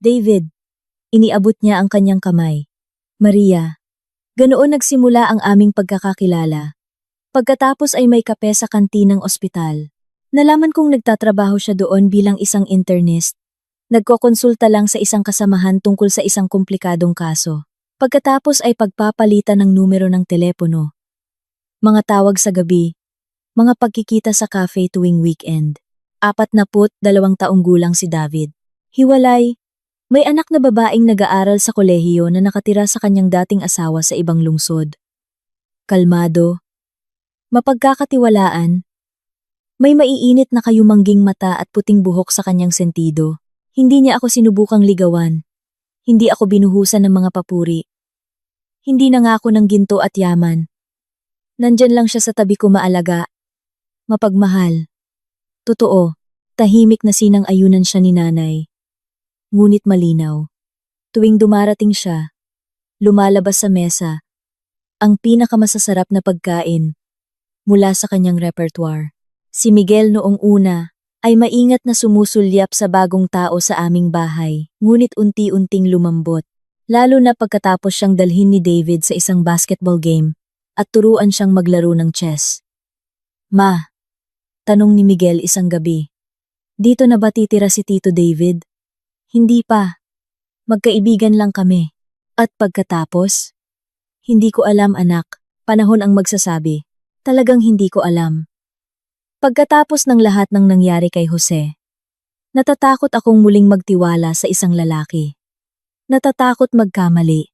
David. Iniabot niya ang kanyang kamay. Maria. Ganoon nagsimula ang aming pagkakakilala. Pagkatapos ay may kape sa kantinang ospital. Nalaman kong nagtatrabaho siya doon bilang isang internist. Nagkokonsulta lang sa isang kasamahan tungkol sa isang komplikadong kaso. Pagkatapos ay pagpapalitan ng numero ng telepono. Mga tawag sa gabi. Mga pagkikita sa cafe tuwing weekend. 42 taong gulang si David. Hiwalay. May anak na babaeng nag-aaral sa kolehiyo na nakatira sa kanyang dating asawa sa ibang lungsod. Kalmado. Mapagkakatiwalaan. May maiinit na kayumangging mata at puting buhok sa kanyang sentido. Hindi niya ako sinubukang ligawan. Hindi ako binuhusan ng mga papuri. Hindi nangako ng ginto at yaman. Nandyan lang siya sa tabi ko maalaga. Mapagmahal. Totoo, tahimik na sinang-ayunan siya ni nanay. Ngunit malinaw. Tuwing dumarating siya, lumalabas sa mesa, ang pinakamasasarap na pagkain mula sa kanyang repertoire. Si Miguel noong una ay maingat na sumusulyap sa bagong tao sa aming bahay, ngunit unti-unting lumambot. Lalo na pagkatapos siyang dalhin ni David sa isang basketball game at turuan siyang maglaro ng chess. Ma, tanong ni Miguel isang gabi. Dito na ba titira si Tito David? Hindi pa. Magkaibigan lang kami. At pagkatapos? Hindi ko alam anak, panahon ang magsasabi. Talagang hindi ko alam. Pagkatapos ng lahat ng nangyari kay Jose, natatakot akong muling magtiwala sa isang lalaki. Natatakot magkamali.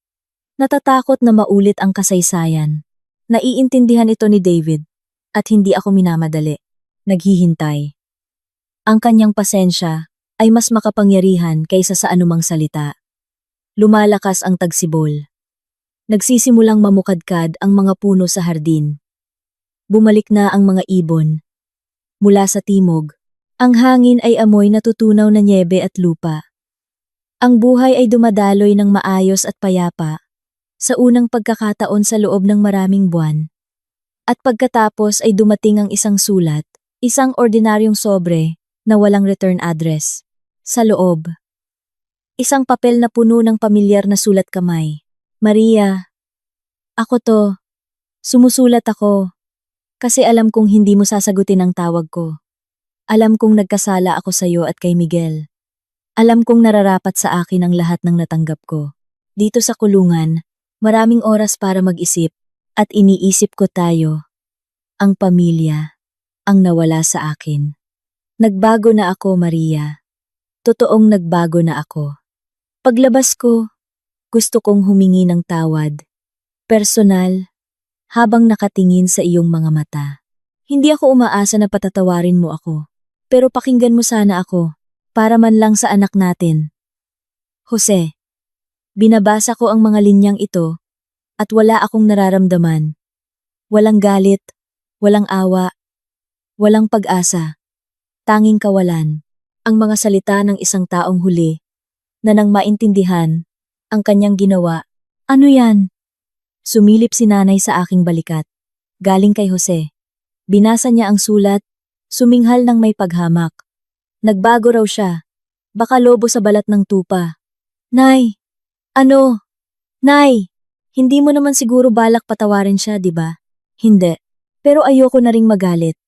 Natatakot na maulit ang kasaysayan. Naiintindihan ito ni David at hindi ako minamadali. Naghihintay. Ang kanyang pasensya ay mas makapangyarihan kaysa sa anumang salita. Lumalakas ang tagsibol. Nagsisimulang mamukadkad ang mga puno sa hardin. Bumalik na ang mga ibon. Mula sa timog, ang hangin ay amoy na tutunaw na nyebe at lupa. Ang buhay ay dumadaloy ng maayos at payapa sa unang pagkakataon sa loob ng maraming buwan. At pagkatapos ay dumating ang isang sulat, isang ordinaryong sobre na walang return address. Sa loob, isang papel na puno ng pamilyar na sulat kamay. Maria, ako to. Sumusulat ako. Kasi alam kong hindi mo sasagutin ang tawag ko. Alam kong nagkasala ako sa iyo at kay Miguel. Alam kong nararapat sa akin ang lahat ng natanggap ko. Dito sa kulungan, maraming oras para mag-isip at iniisip ko tayo. Ang pamilya, ang nawala sa akin. Nagbago na ako, Maria. Totoong nagbago na ako. Paglabas ko, gusto kong humingi ng tawad. Personal, habang nakatingin sa iyong mga mata. Hindi ako umaasa na patatawarin mo ako. Pero pakinggan mo sana ako, para man lang sa anak natin. Jose, binabasa ko ang mga linyang ito, at wala akong nararamdaman. Walang galit, walang awa, walang pag-asa. Tanging kawalan. Ang mga salita ng isang taong huli, na nang maintindihan, ang kanyang ginawa. Ano yan? Sumilip si nanay sa aking balikat. Galing kay Jose. Binasa niya ang sulat, suminghal ng may paghamak. Nagbago raw siya. Baka lobo sa balat ng tupa. Nay! Ano? Nay! Hindi mo naman siguro balak patawarin siya, di ba? Hindi. Pero ayoko na ring magalit.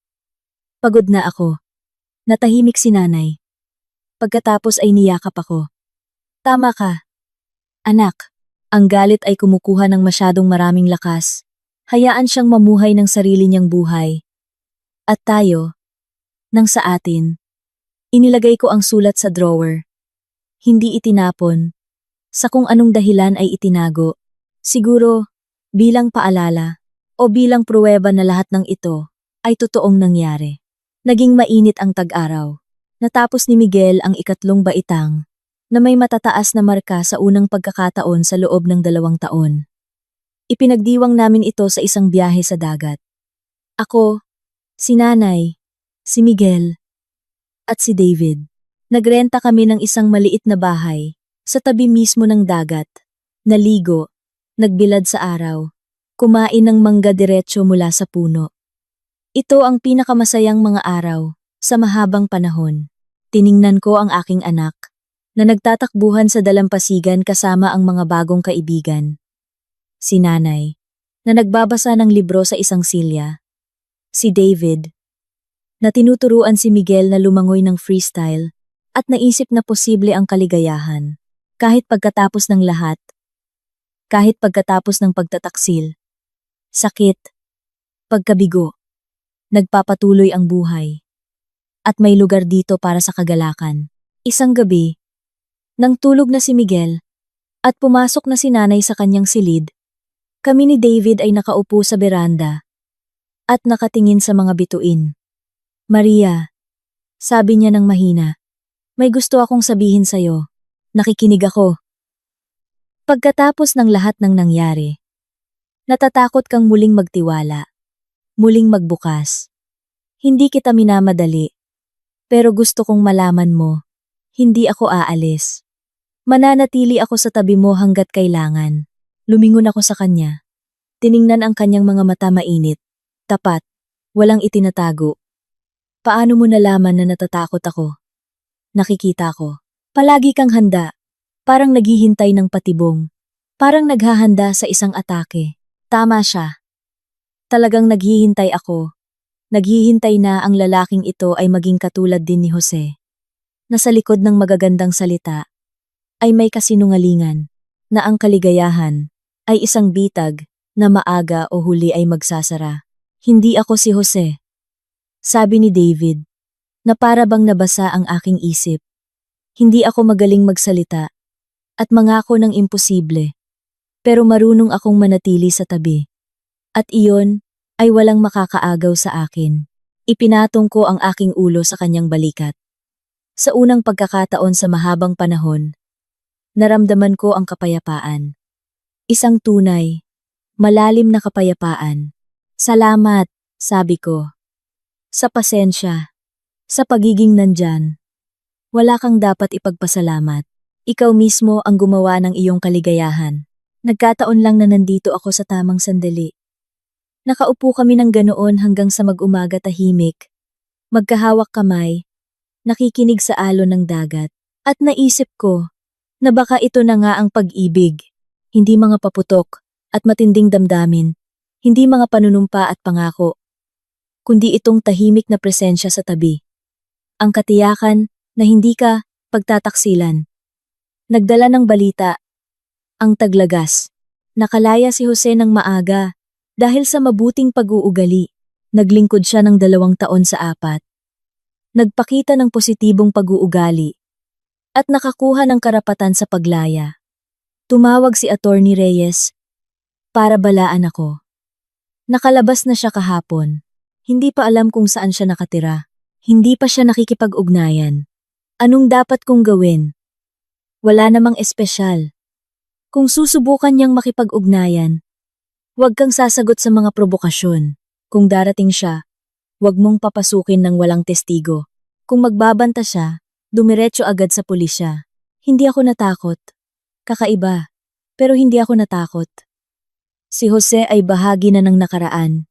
Pagod na ako. Natahimik si nanay. Pagkatapos ay niyakap ako. Tama ka. Anak, ang galit ay kumukuha ng masyadong maraming lakas. Hayaan siyang mamuhay ng sarili niyang buhay. At tayo, nang sa atin, inilagay ko ang sulat sa drawer. Hindi itinapon. Sa kung anong dahilan ay itinago. Siguro, bilang paalala, o bilang pruweba na lahat ng ito ay totoong nangyari. Naging mainit ang tag-araw. Natapos ni Miguel ang ikatlong baitang na may matataas na marka sa unang pagkakataon sa loob ng 2 taon. Ipinagdiwang namin ito sa isang biyahe sa dagat. Ako, si nanay, si Miguel, at si David. Nagrenta kami ng isang maliit na bahay sa tabi mismo ng dagat. Naligo, nagbilad sa araw, kumain ng mangga diretso mula sa puno. Ito ang pinakamasayang mga araw sa mahabang panahon. Tiningnan ko ang aking anak na nagtatakbuhan sa dalampasigan kasama ang mga bagong kaibigan. Si nanay na nagbabasa ng libro sa isang silya. Si David na tinuturuan si Miguel na lumangoy ng freestyle at naisip na posible ang kaligayahan. Kahit pagkatapos ng lahat, kahit pagkatapos ng pagtataksil, sakit, pagkabigo, nagpapatuloy ang buhay. At may lugar dito para sa kagalakan. Isang gabi, nang tulog na si Miguel at pumasok na si nanay sa kanyang silid, kami ni David ay nakaupo sa beranda at nakatingin sa mga bituin. Maria, sabi niya ng mahina, may gusto akong sabihin sa'yo. Nakikinig ako. Pagkatapos ng lahat ng nangyari, natatakot kang muling magtiwala, muling magbukas. Hindi kita minamadali, pero gusto kong malaman mo, hindi ako aalis. Mananatili ako sa tabi mo hanggat kailangan. Lumingon ako sa kanya. Tiningnan ang kanyang mga mata mainit, tapat, walang itinatago. Paano mo nalaman na natatakot ako? Nakikita ko. Palagi kang handa. Parang naghihintay ng patibong. Parang naghahanda sa isang atake. Tama siya. Talagang naghihintay ako. Naghihintay na ang lalaking ito ay maging katulad din ni Jose. Nasa likod ng magagandang salita ay may kasinungalingan na ang kaligayahan ay isang bitag na maaga o huli ay magsasara. Hindi ako si Jose. Sabi ni David na para bang nabasa ang aking isip. Hindi ako magaling magsalita at mangako ng imposible, pero marunong akong manatili sa tabi. At iyon ay walang makakaagaw sa akin. Ipinatong ko ang aking ulo sa kanyang balikat. Sa unang pagkakataon sa mahabang panahon, naramdaman ko ang kapayapaan. Isang tunay, malalim na kapayapaan. Salamat, sabi ko. Sa pasensya, sa pagiging nandyan. Wala kang dapat ipagpasalamat. Ikaw mismo ang gumawa ng iyong kaligayahan. Nagkataon lang na nandito ako sa tamang sandali. Nakaupo kami ng ganoon hanggang sa mag-umaga tahimik. Magkahawak kamay, nakikinig sa alon ng dagat. At naisip ko na baka ito na nga ang pag-ibig. Hindi mga paputok at matinding damdamin. Hindi mga panunumpa at pangako. Kundi itong tahimik na presensya sa tabi. Ang katiyakan na hindi ka pagtataksilan. Nagdala ng balita. Ang taglagas. Nakalaya si Jose ng maaga. Dahil sa mabuting pag-uugali, naglingkod siya ng 2 taon sa 4. Nagpakita ng positibong pag-uugali at nakakuha ng karapatan sa paglaya. Tumawag si Attorney Reyes para balaan ako. Nakalabas na siya kahapon. Hindi pa alam kung saan siya nakatira. Hindi pa siya nakikipag-ugnayan. Anong dapat kong gawin? Wala namang espesyal. Kung susubukan niyang makipag-ugnayan, huwag kang sasagot sa mga probokasyon. Kung darating siya, huwag mong papasukin ng walang testigo. Kung magbabanta siya, dumiretso agad sa pulisya. Hindi ako natakot. Kakaiba, pero hindi ako natakot. Si Jose ay bahagi na ng nakaraan.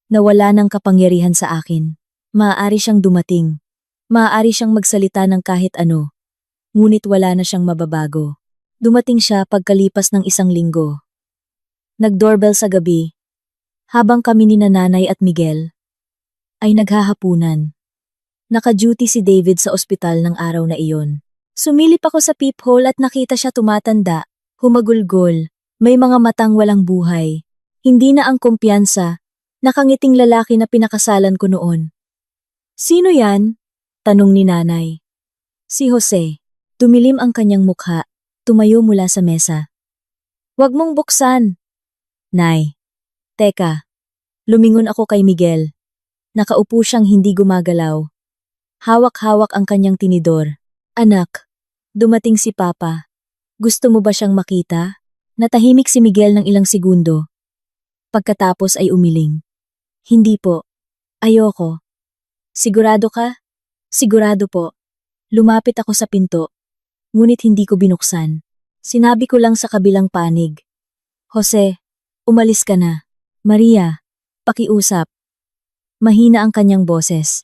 Nawala ng kapangyarihan sa akin. Maaari siyang dumating. Maaari siyang magsalita ng kahit ano. Ngunit wala na siyang mababago. Dumating siya pagkalipas ng 1 linggo. Nag-doorbell sa gabi. Habang kami ni Nanay at Miguel ay naghahapunan. Naka-duty si David sa ospital ng araw na iyon. Sumilip ako sa peephole at nakita siya tumatanda, humagulgol, may mga matang walang buhay. Hindi na ang kumpiyansa, nakangiting lalaki na pinakasalan ko noon. Sino yan? Tanong ni nanay. Si Jose. Tumilim ang kanyang mukha, tumayo mula sa mesa. Huwag mong buksan. Nay. Teka. Lumingon ako kay Miguel. Nakaupo siyang hindi gumagalaw. Hawak-hawak ang kanyang tinidor. Anak, dumating si Papa. Gusto mo ba siyang makita? Natahimik si Miguel ng ilang segundo. Pagkatapos ay umiling. Hindi po. Ayoko. Sigurado ka? Sigurado po. Lumapit ako sa pinto. Ngunit hindi ko binuksan. Sinabi ko lang sa kabilang panig. Jose, umalis ka na. Maria, pakiusap. Mahina ang kanyang boses.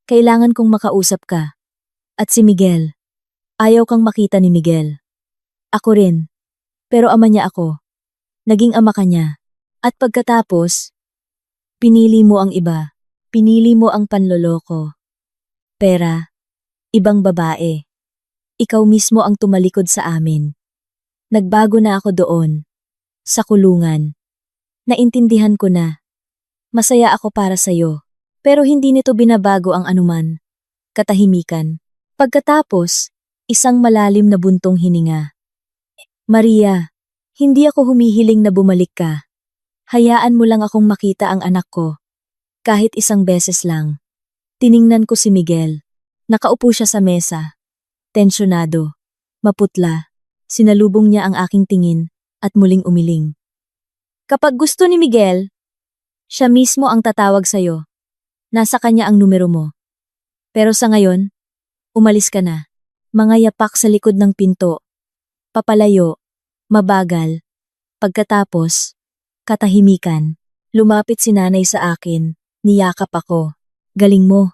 Kailangan kong makausap ka. At si Miguel. Ayaw kang makita ni Miguel. Ako rin. Pero ama niya ako. Naging ama ka niya. At pagkatapos, pinili mo ang iba. Pinili mo ang panloloko. Pera. Ibang babae. Ikaw mismo ang tumalikod sa amin. Nagbago na ako doon. Sa kulungan. Naintindihan ko na. Masaya ako para sa'yo. Pero hindi nito binabago ang anuman. Katahimikan. Pagkatapos, isang malalim na buntong hininga. Maria, hindi ako humihiling na bumalik ka. Hayaan mo lang akong makita ang anak ko. Kahit isang beses lang. Tiningnan ko si Miguel. Nakaupo siya sa mesa. Tensyonado. Maputla. Sinalubong niya ang aking tingin at muling umiling. Kapag gusto ni Miguel, siya mismo ang tatawag sa'yo. Nasa kanya ang numero mo. Pero sa ngayon, umalis ka na. Mga yapak sa likod ng pinto. Papalayo. Mabagal. Pagkatapos, katahimikan. Lumapit si nanay sa akin. Niyakap ako. Galing mo.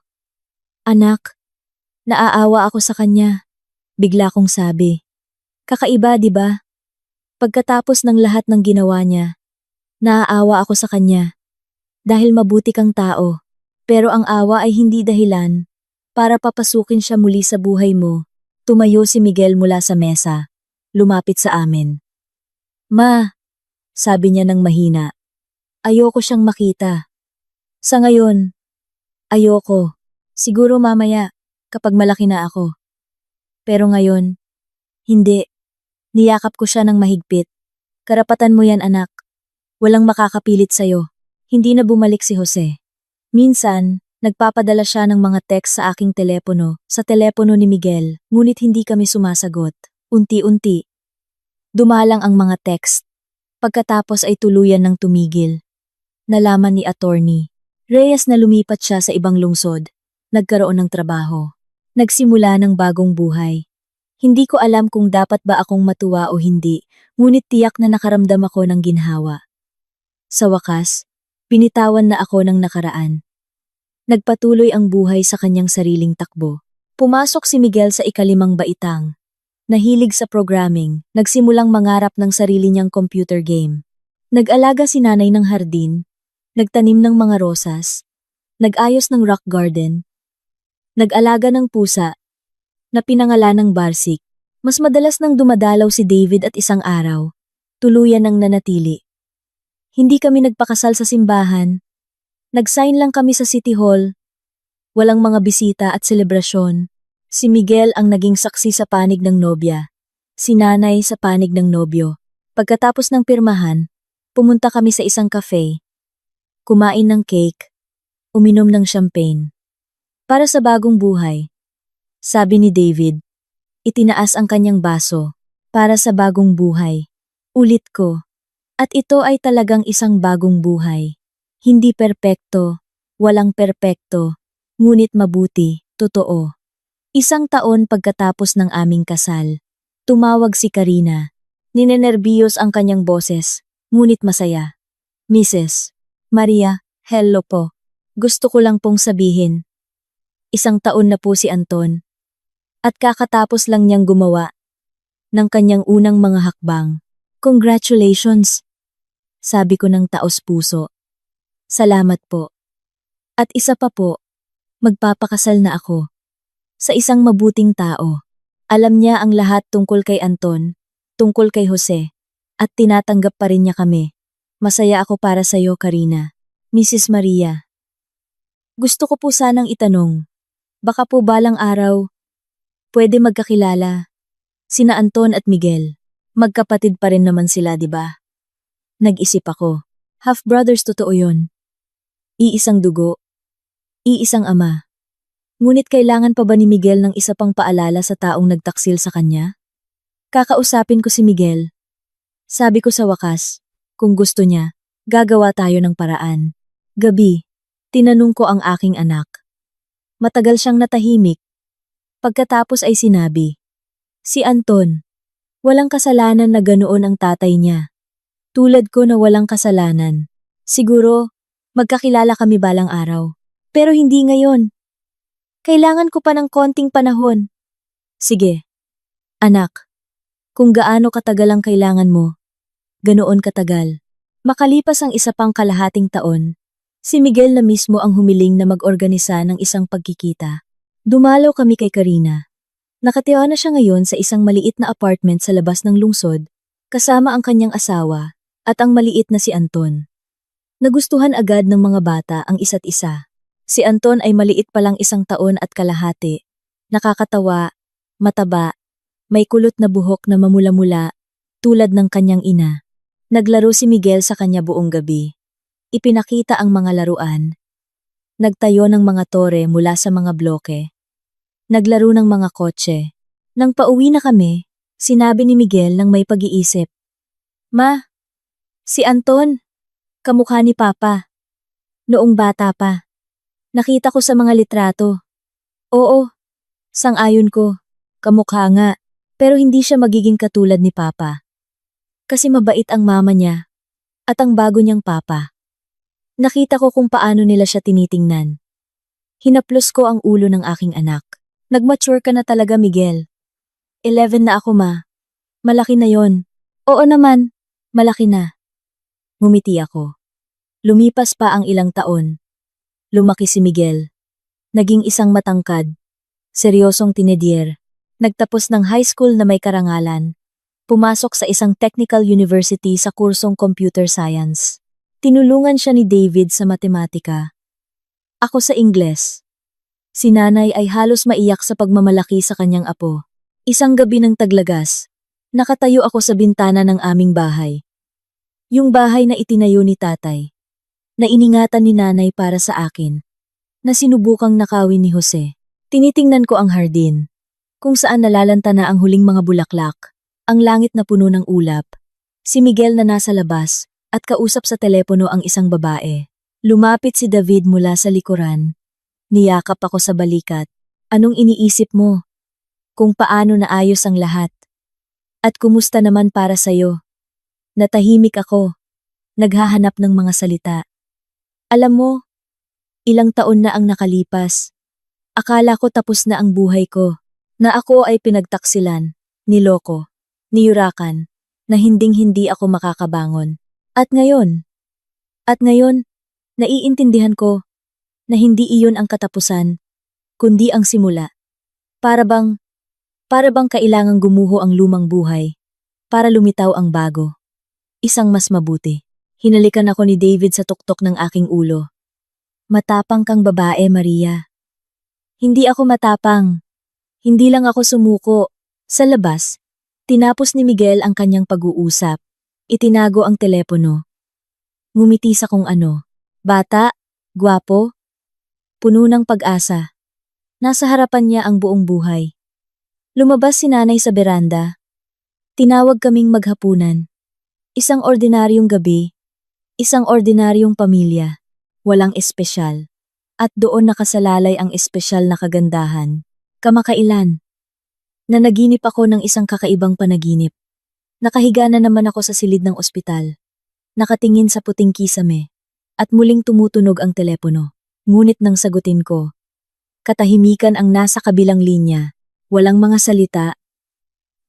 Anak, naaawa ako sa kanya. Bigla kong sabi. Kakaiba, di ba? Pagkatapos ng lahat ng ginawa niya, naaawa ako sa kanya. Dahil mabuti kang tao. Pero ang awa ay hindi dahilan para papasukin siya muli sa buhay mo. Tumayo si Miguel mula sa mesa. Lumapit sa amin. Ma, sabi niya ng mahina. Ayoko siyang makita. Sa ngayon, ayoko. Siguro mamaya, kapag malaki na ako. Pero ngayon, hindi. Niyakap ko siya ng mahigpit. Karapatan mo yan, anak. Walang makakapilit sa'yo. Hindi na bumalik si Jose. Minsan, nagpapadala siya ng mga text sa aking telepono, sa telepono ni Miguel, ngunit hindi kami sumasagot. Unti-unti. Dumalang ang mga text. Pagkatapos ay tuluyan ng tumigil. Nalaman ni Attorney Reyes na lumipat siya sa ibang lungsod. Nagkaroon ng trabaho. Nagsimula ng bagong buhay. Hindi ko alam kung dapat ba akong matuwa o hindi, ngunit tiyak na nakaramdam ako ng ginhawa. Sa wakas, binitawan na ako ng nakaraan. Nagpatuloy ang buhay sa kanyang sariling takbo. Pumasok si Miguel sa ikalimang baitang. Nahilig sa programming, nagsimulang mangarap ng sarili niyang computer game. Nag-alaga si nanay ng hardin, nagtanim ng mga rosas, nag-ayos ng rock garden, nag-alaga ng pusa, na pinangalan ng Barsik. Mas madalas nang dumadalaw si David at isang araw, tuluyan nang nanatili. Hindi kami nagpakasal sa simbahan. Nag-sign lang kami sa City Hall. Walang mga bisita at selebrasyon. Si Miguel ang naging saksi sa panig ng nobya. Si nanay sa panig ng nobyo. Pagkatapos ng pirmahan, pumunta kami sa isang cafe. Kumain ng cake. Uminom ng champagne. Para sa bagong buhay. Sabi ni David. Itinaas ang kanyang baso. Para sa bagong buhay. Ulit ko. At ito ay talagang isang bagong buhay. Hindi perpekto. Walang perpekto. Ngunit mabuti. Totoo. Isang taon pagkatapos ng aming kasal. Tumawag si Karina. Ninenerbiyos ang kanyang boses. Ngunit masaya. Mrs. Maria, hello po. Gusto ko lang pong sabihin. Isang taon na po si Anton. At kakatapos lang niyang gumawa ng kanyang unang mga hakbang. Congratulations! Sabi ko ng taos puso. Salamat po. At isa pa po, magpapakasal na ako. Sa isang mabuting tao. Alam niya ang lahat tungkol kay Anton, tungkol kay Jose, at tinatanggap pa rin niya kami. Masaya ako para sa iyo, Karina. Mrs. Maria. Gusto ko po sanang itanong, baka po balang araw, pwede magkakilala. Sina Anton at Miguel. Magkapatid pa rin naman sila, di ba? Nag-isip ako. Half-brothers totoo yun. Iisang dugo. Iisang ama. Ngunit kailangan pa ba ni Miguel ng isa pang paalala sa taong nagtaksil sa kanya? Kakausapin ko si Miguel. Sabi ko sa wakas, kung gusto niya, gagawa tayo ng paraan. Gabi, tinanong ko ang aking anak. Matagal siyang natahimik. Pagkatapos ay sinabi, si Anton, walang kasalanan na ganoon ang tatay niya. Tulad ko na walang kasalanan. Siguro, magkakilala kami balang araw. Pero hindi ngayon. Kailangan ko pa ng konting panahon. Sige, anak. Kung gaano katagal ang kailangan mo, ganoon katagal. Makalipas ang isa pang kalahating taon, si Miguel na mismo ang humiling na mag-organisa ng isang pagkikita. Dumalaw kami kay Karina. Nakatira na siya ngayon sa isang maliit na apartment sa labas ng lungsod, kasama ang kanyang asawa at ang maliit na si Anton. Nagustuhan agad ng mga bata ang isa't isa. Si Anton ay maliit pa lang 1 taon at kalahati. Nakakatawa, mataba, may kulot na buhok na mamula-mula, tulad ng kanyang ina. Naglaro si Miguel sa kanya buong gabi. Ipinakita ang mga laruan. Nagtayo ng mga tore mula sa mga bloke. Naglaro ng mga kotse. Nang pauwi na kami, sinabi ni Miguel nang may pag-iisip. Ma, si Anton, kamukha ni Papa. Noong bata pa. Nakita ko sa mga litrato. Oo, sang-ayon ko. Kamukha nga, pero hindi siya magiging katulad ni Papa. Kasi mabait ang mama niya at ang bago niyang papa. Nakita ko kung paano nila siya tinitingnan. Hinaplos ko ang ulo ng aking anak. Nag-mature ka na talaga, Miguel. 11 na ako, ma. Malaki na yon. Oo naman, malaki na. Ngumiti ako. Lumipas pa ang ilang taon. Lumaki si Miguel. Naging isang matangkad, seryosong tinedier. Nagtapos ng high school na may karangalan. Pumasok sa isang technical university sa kursong computer science. Tinulungan siya ni David sa matematika. Ako sa Ingles. Si nanay ay halos maiyak sa pagmamalaki sa kanyang apo. Isang gabi ng taglagas, nakatayo ako sa bintana ng aming bahay. Yung bahay na itinayo ni tatay. Na iningatan ni nanay para sa akin. Na sinubukang nakawin ni Jose. Tinitingnan ko ang hardin. Kung saan nalalanta na ang huling mga bulaklak. Ang langit na puno ng ulap. Si Miguel na nasa labas at kausap sa telepono ang isang babae. Lumapit si David mula sa likuran. Niyakap ako sa balikat. Anong iniisip mo? Kung paano naayos ang lahat? At kumusta naman para sa'yo? Natahimik ako. Naghahanap ng mga salita. Alam mo, ilang taon na ang nakalipas. Akala ko tapos na ang buhay ko. Na ako ay pinagtaksilan, niloko, niyurakan, na hinding-hindi ako makakabangon. At ngayon, naiintindihan ko na hindi iyon ang katapusan, kundi ang simula. Para bang kailangang gumuho ang lumang buhay, para lumitaw ang bago. Isang mas mabuti. Hinalikan ako ni David sa tuktok ng aking ulo. Matapang kang babae, Maria. Hindi ako matapang. Hindi lang ako sumuko. Sa labas, tinapos ni Miguel ang kanyang pag-uusap. Itinago ang telepono. Ngumiti sa kung ano. Bata, gwapo, puno ng pag-asa. Nasa harapan niya ang buong buhay. Lumabas si nanay sa beranda. Tinawag kaming maghapunan. Isang ordinaryong gabi. Isang ordinaryong pamilya. Walang espesyal. At doon nakasalalay ang espesyal na kagandahan. Kamakailan. Nanaginip ako ng isang kakaibang panaginip. Nakahiga na naman ako sa silid ng ospital. Nakatingin sa puting kisame. At muling tumutunog ang telepono. Ngunit nang sagutin ko, katahimikan ang nasa kabilang linya, walang mga salita,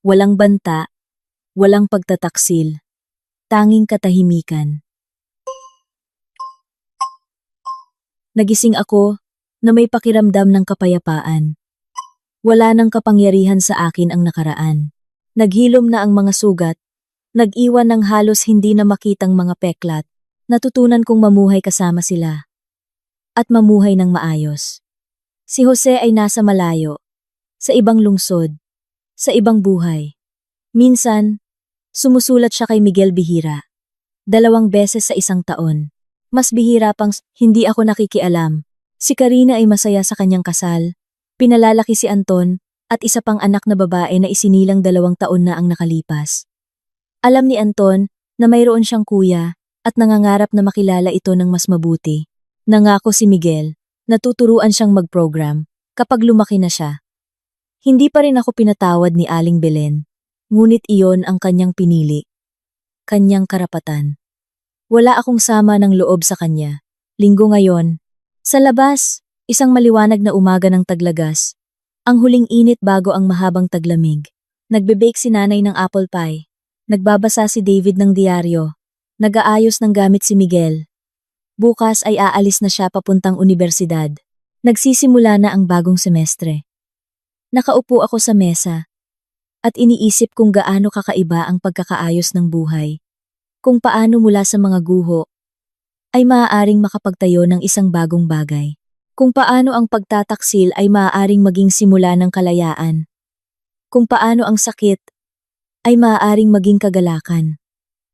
walang banta, walang pagtataksil, tanging katahimikan. Nagising ako, na may pakiramdam ng kapayapaan. Wala nang kapangyarihan sa akin ang nakaraan. Naghilom na ang mga sugat, nag-iwan ng halos hindi na makitang mga peklat. Natutunan kong mamuhay kasama sila. At mamuhay ng maayos. Si Jose ay nasa malayo, sa ibang lungsod, sa ibang buhay. Minsan, sumusulat siya kay Miguel bihira. 2 beses sa isang taon. Mas bihira pang hindi ako nakikialam. Si Karina ay masaya sa kanyang kasal. Pinalalaki si Anton at isa pang anak na babae na isinilang 2 taon na ang nakalipas. Alam ni Anton na mayroon siyang kuya at nangangarap na makilala ito ng mas mabuti. Nangako si Miguel na tuturuan siyang mag-program kapag lumaki na siya. Hindi pa rin ako pinatawad ni Aling Belen, ngunit iyon ang kanyang pinili. Kanyang karapatan. Wala akong sama ng loob sa kanya. Linggo ngayon. Sa labas, isang maliwanag na umaga ng taglagas. Ang huling init bago ang mahabang taglamig. Nagbe-bake si nanay ng apple pie. Nagbabasa si David ng diaryo. Nag-aayos ng gamit si Miguel. Bukas ay aalis na siya papuntang unibersidad. Nagsisimula na ang bagong semestre. Nakaupo ako sa mesa at iniisip kung gaano kakaiba ang pagkakaayos ng buhay. Kung paano mula sa mga guho ay maaaring makapagtayo ng isang bagong bagay. Kung paano ang pagtataksil ay maaaring maging simula ng kalayaan. Kung paano ang sakit ay maaaring maging kagalakan.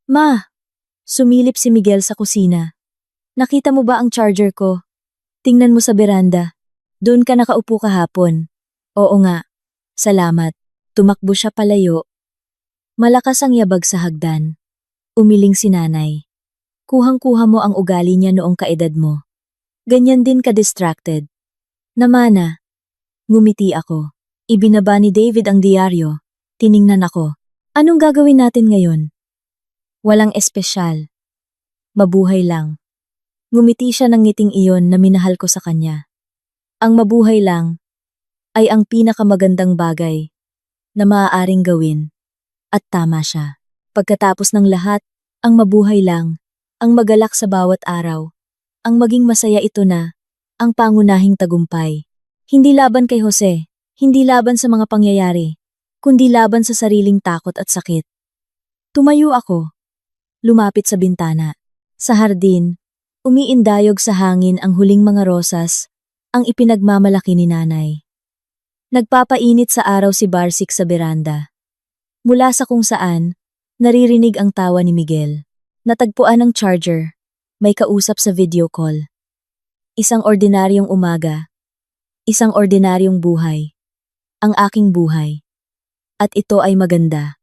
Ma! Sumilip si Miguel sa kusina. Nakita mo ba ang charger ko? Tingnan mo sa beranda. Doon ka nakaupo kahapon. Oo nga. Salamat. Tumakbo siya palayo. Malakas ang yabag sa hagdan. Umiling si nanay. Kuhang-kuha mo ang ugali niya noong kaedad mo. Ganyan din ka-distracted. Namana. Ngumiti ako. Ibinaba ni David ang diaryo. Tiningnan ako. Anong gagawin natin ngayon? Walang espesyal. Mabuhay lang. Ngumiti siya ng ngiting iyon na minahal ko sa kanya. Ang mabuhay lang ay ang pinakamagandang bagay na maaaring gawin. At tama siya. Pagkatapos ng lahat, ang mabuhay lang, ang magalak sa bawat araw, ang maging masaya ito na, ang pangunahing tagumpay. Hindi laban kay Jose, hindi laban sa mga pangyayari, kundi laban sa sariling takot at sakit. Tumayo ako. Lumapit sa bintana. Sa hardin, umiindayog sa hangin ang huling mga rosas, ang ipinagmamalaki ni nanay. Nagpapainit sa araw si Barsik sa beranda. Mula sa kung saan, naririnig ang tawa ni Miguel. Natagpuan ng charger. May kausap sa video call. Isang ordinaryong umaga. Isang ordinaryong buhay. Ang aking buhay. At ito ay maganda.